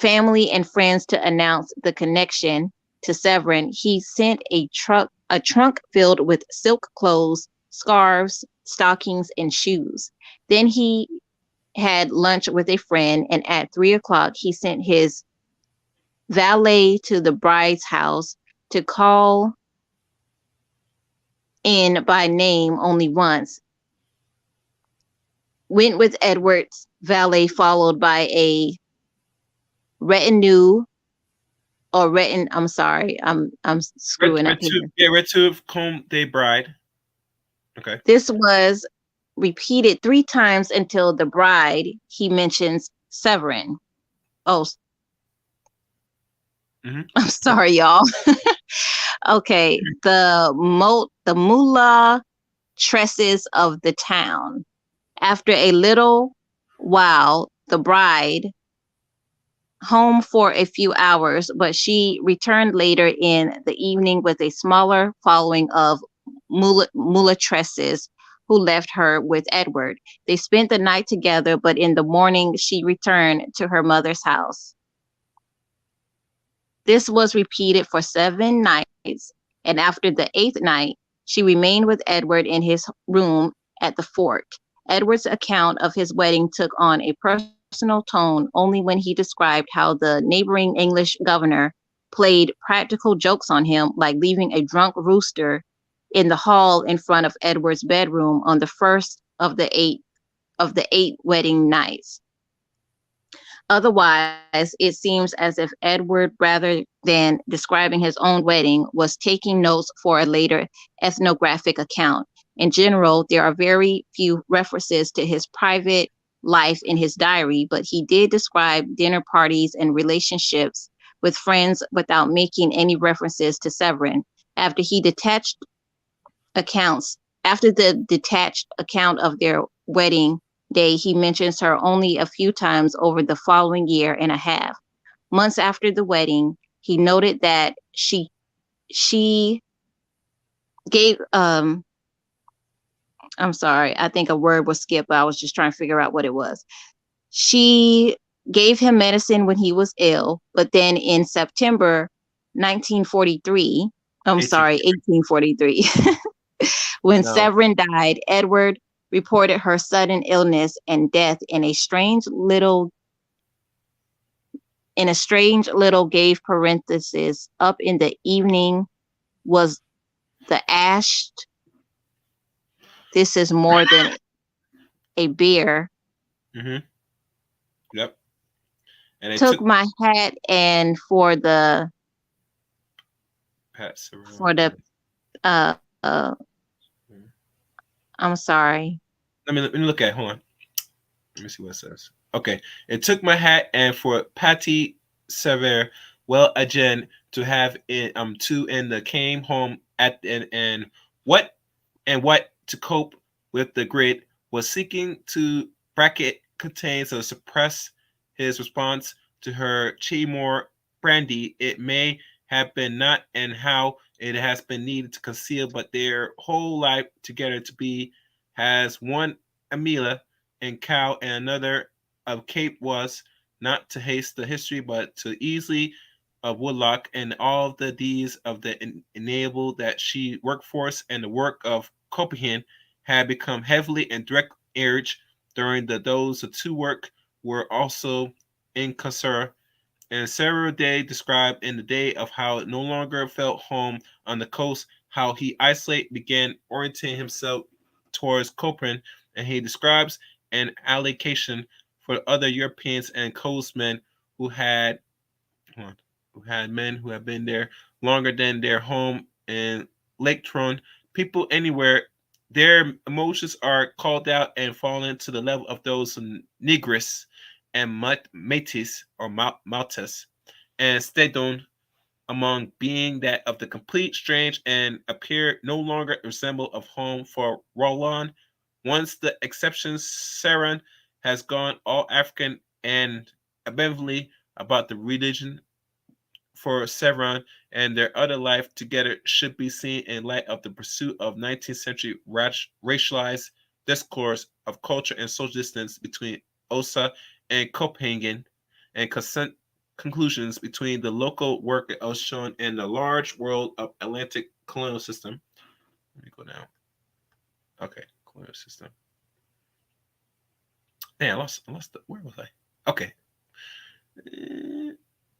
family and friends to announce the connection to Severin. He sent a trunk filled with silk clothes, scarves, stockings, and shoes. Then he had lunch with a friend, and at 3 o'clock he sent his valet to the bride's house to call in by name only once. Went with Edward's valet, followed by a retinue I'm sorry, I'm screwing up here. Red Tube Combe Day Bride. Okay. This was repeated 3 times until the bride, he mentions Severin. Oh, Mm-hmm. I'm sorry, y'all. Okay, the mullah tresses of the town. After a little while, the bride home for a few hours, but she returned later in the evening with a smaller following of mullatresses who left her with Edward. They spent the night together, but in the morning she returned to her mother's house. This was repeated for 7 nights, and after the 8th night, she remained with Edward in his room at the fort. Edward's account of his wedding took on a personal tone only when he described how the neighboring English governor played practical jokes on him, like leaving a drunk rooster in the hall in front of Edward's bedroom on the first of the eight wedding nights. Otherwise, it seems as if Edward, rather than describing his own wedding, was taking notes for a later ethnographic account. In general, there are very few references to his private life in his diary, but he did describe dinner parties and relationships with friends without making any references to Severin. After he detached after the detached account of their wedding day, he mentions her only a few times over the following year and a half. Months after the wedding, he noted that she gave I'm sorry, I think a word was skipped, but I was just trying to figure out what it was. She gave him medicine when he was ill, but then in September 1943, I'm 18. sorry, 1843, when No. Severin died, Edward reported her sudden illness and death in a strange little gave parenthesis. Up in the evening was the ash. This is more than a beer. Mm-hmm. Yep. And they Took took my hat and Pat Cyril. for the uh, uh I'm sorry. Let me look at. Hold on. Let me see what it says. Okay. It took my hat and for Patty Sever, well again to have in two in the came home at and what what to cope with the grid was seeking to bracket contains or suppress his response to her Chimor brandy. It may have been not and how it has been needed to conceal, but their whole life together to be has one Amelia and cow and another of Cape was not to haste the history, but to easily of Woodlock and all of the deeds of the enable that she workforce and the work of Copenhagen had become heavily and direct urge during the two work were also in Kasura, and Sarah Day described in the day of how it no longer felt home on the coast, how he isolate began orienting himself towards Copran, and he describes an allocation for other Europeans and coastmen who had men who have been there longer than their home in Lake Tron. People anywhere, their emotions are called out and fallen to the level of those Negris and Métis or Maltas and Stedon among being that of the complete strange and appear no longer resemble of home for Roland. Once the exceptions Saran has gone all African and ambivalently about the religion for Sevron and their other life together should be seen in light of the pursuit of 19th century racialized discourse of culture and social distance between Osa and Copenhagen and conclusions between the local work as shown in the large world of Atlantic colonial system. Let me go down. Okay, colonial system. Man, I lost where was I? Okay.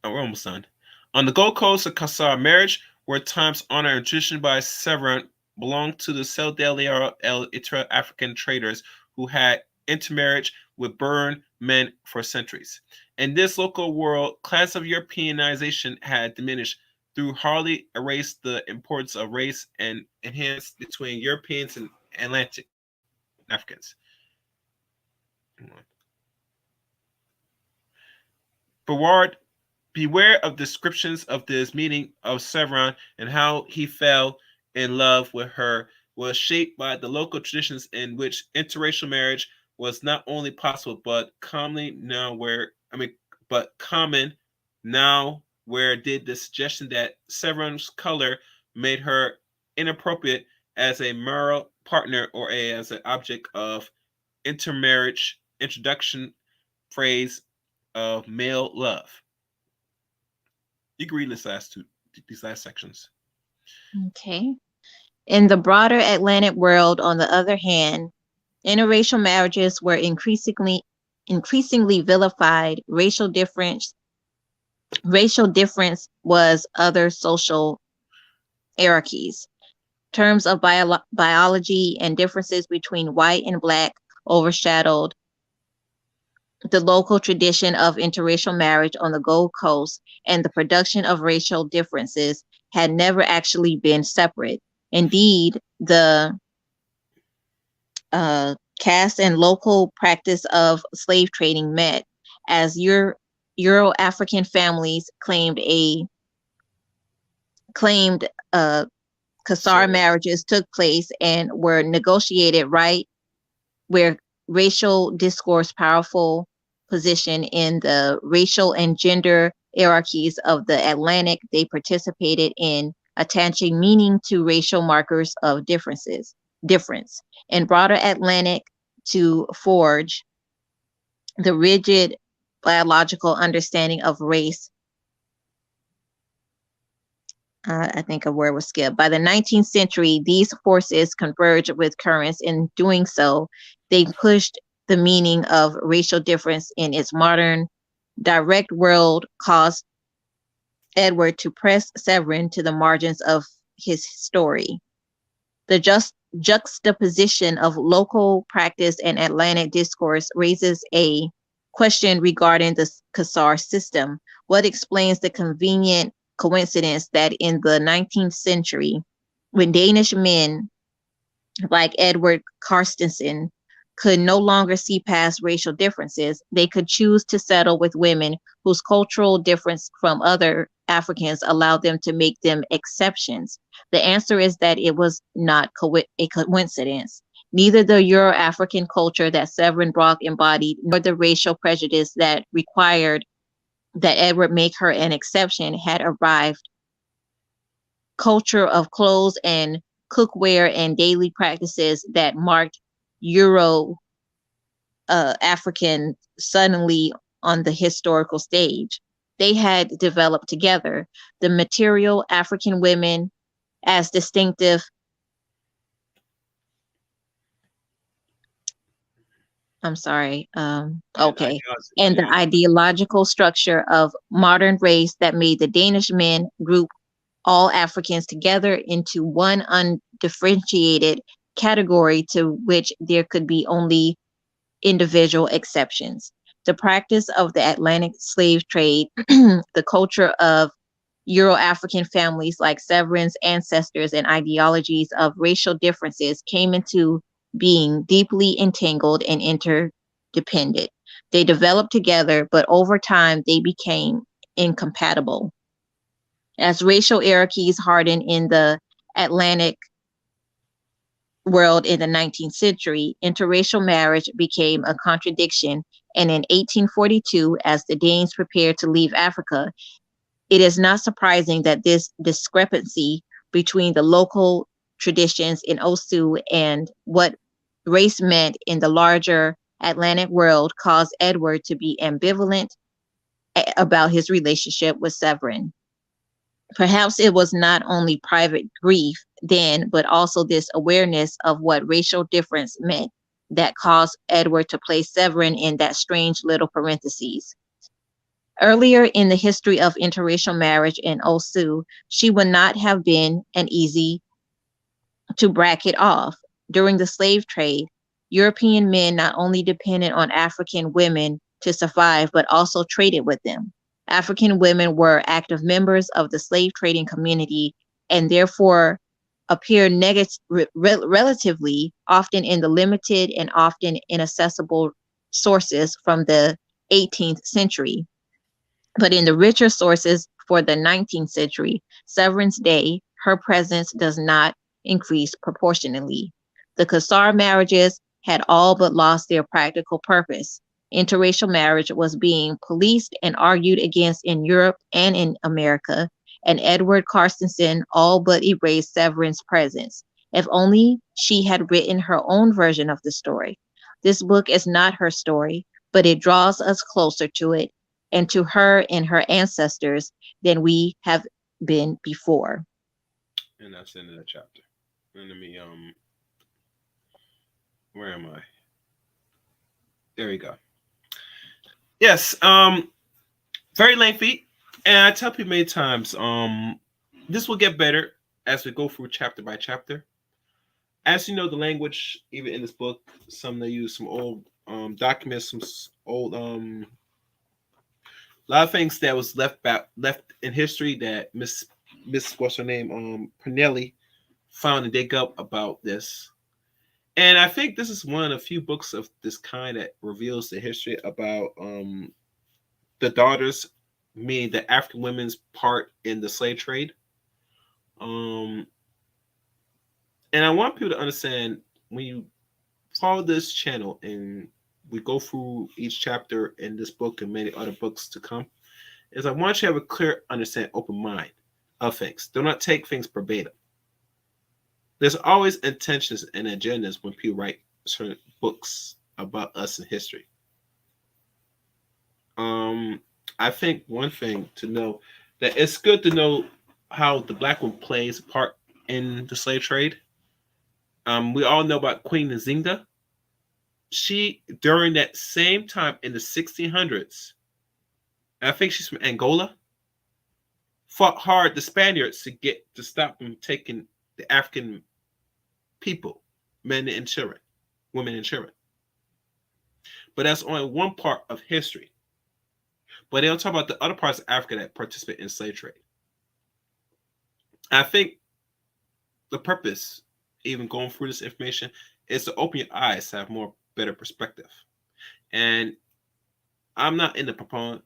Oh, we're almost done. On the Gold Coast of Kasar, marriage were times honored and tradition by Severin belonged to the Seldaliara El Itra African traders who had intermarriage with Burn men for centuries. In this local world, class of Europeanization had diminished through hardly erased the importance of race and enhanced between Europeans and Atlantic Africans. Beward Beware of descriptions of this meeting of Severon and how he fell in love with her was shaped by the local traditions in which interracial marriage was not only possible but common now where did the suggestion that Severon's color made her inappropriate as a moral partner or as an object of intermarriage introduction phrase of male love. You can read these last sections. Okay. In the broader Atlantic world, on the other hand, interracial marriages were increasingly vilified. Racial difference was other social hierarchies. Terms of biology and differences between white and black overshadowed the local tradition of interracial marriage on the Gold Coast, and the production of racial differences had never actually been separate. Indeed, the caste and local practice of slave trading met as Euro-African families claimed Kasar marriages took place and were negotiated right where racial discourse powerful position in the racial and gender hierarchies of the Atlantic. They participated in attaching meaning to racial markers of difference. In broader Atlantic, to forge the rigid biological understanding of race. I think a word was skipped. By the 19th century, these forces converged with currents. In doing so, they pushed the meaning of racial difference in its modern, direct world, caused Edward to press Severin to the margins of his story. The juxtaposition of local practice and Atlantic discourse raises a question regarding the Kasar system. What explains the convenient coincidence that in the 19th century, when Danish men like Edward Carstensen could no longer see past racial differences, they could choose to settle with women whose cultural difference from other Africans allowed them to make them exceptions? The answer is that it was not a coincidence. Neither the Euro-African culture that Severin Brock embodied, nor the racial prejudice that required that Edward make her an exception had arrived. Culture of clothes and cookware and daily practices that marked Euro African suddenly on the historical stage. They had developed together. The material African women as distinctive I'm sorry. And Okay. ideology. And the Yeah. ideological structure of modern race that made the Danish men group all Africans together into one undifferentiated category to which there could be only individual exceptions. The practice of the Atlantic slave trade, the culture of Euro African families like Severin's ancestors, and ideologies of racial differences came into being deeply entangled and interdependent. They developed together, but over time they became incompatible. As racial hierarchies hardened in the Atlantic world in the 19th century, interracial marriage became a contradiction, and in 1842, as the Danes prepared to leave Africa, it is not surprising that this discrepancy between the local traditions in Osu and what race meant in the larger Atlantic world caused Edward to be ambivalent about his relationship with Severin. Perhaps it was not only private grief then, but also this awareness of what racial difference meant that caused Edward to place Severin in that strange little parentheses. Earlier in the history of interracial marriage in Osu, she would not have been an easy to bracket off. During the slave trade, European men not only depended on African women to survive, but also traded with them. African women were active members of the slave trading community and therefore appear relatively often in the limited and often inaccessible sources from the 18th century. But in the richer sources for the 19th century, Severin's day, her presence does not increase proportionally. The Khazar marriages had all but lost their practical purpose. Interracial marriage was being policed and argued against in Europe and in America, and Edward Carstensen all but erased Severin's presence. If only she had written her own version of the story. This book is not her story, but it draws us closer to it and to her and her ancestors than we have been before. And that's the end of that chapter. And let me where am I? There we go. Yes, very lengthy. And I tell people many times, this will get better as we go through chapter by chapter. As you know, the language, even in this book, some they use some old documents, some old a lot of things that was left in history that Miss what's her name Pernelli found and dig up about this. And I think this is one of the few books of this kind that reveals the history about the daughters, meaning the African women's part in the slave trade. Um, and I want people to understand when you follow this channel and we go through each chapter in this book and many other books to come, is I want you to have a clear, understand, open mind of things. Do not take things verbatim. There's always intentions and agendas when people write certain books about us in history. Um, I think one thing to know that it's good to know how the black woman plays a part in the slave trade. We all know about Queen Nzinga. She during that same time in the 1600s, I think she's from Angola, fought hard the Spaniards to get to stop them taking the African people, men and children, women and children. But that's only one part of history. But they don't talk about the other parts of Africa that participate in slave trade. I think the purpose, even going through this information, is to open your eyes to have more better perspective. And I'm not in the proponent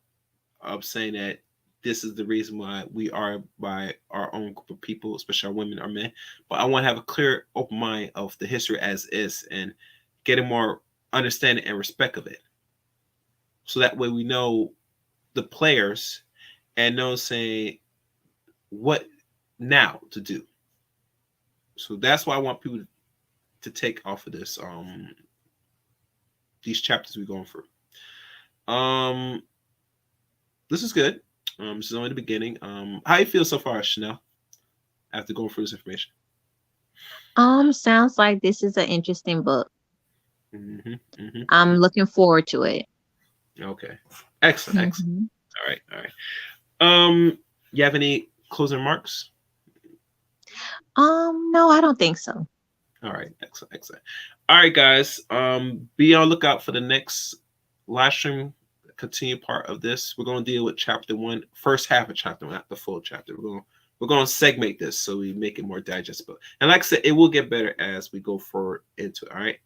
of saying that this is the reason why we are by our own group of people, especially our women or men. But I want to have a clear, open mind of the history as is and get a more understanding and respect of it. So that way we know the players and know saying what now to do. So that's why I want people to take off of this these chapters we're going through. This is good. This is only the beginning. How you feel so far, Chanel, after going through this information? Sounds like this is an interesting book. Mm-hmm. Mm-hmm. I'm looking forward to it. Okay. Excellent. Excellent. Hmm. All right. All right. You have any closing remarks? No, I don't think so. All right. Excellent. Excellent. All right, guys. Be on lookout for the next live stream. Continue part of this. We're going to deal with chapter one, first half of chapter one, not the full chapter. We're going to segment this so we make it more digestible. And like I said, it will get better as we go forward into it. All right.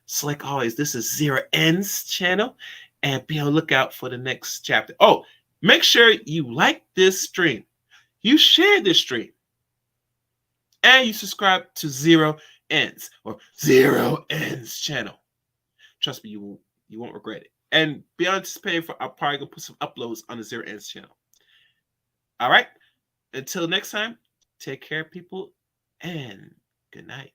So, like always, this is Zero Ends channel, and be on the lookout for the next chapter. Oh, make sure you like this stream, you share this stream, and you subscribe to Zero Ends or Zero Ends channel. Trust me, you won't regret it. And be anticipating for I'm probably gonna put some uploads on the Zero Ends channel. All right. Until next time, take care, people, and good night.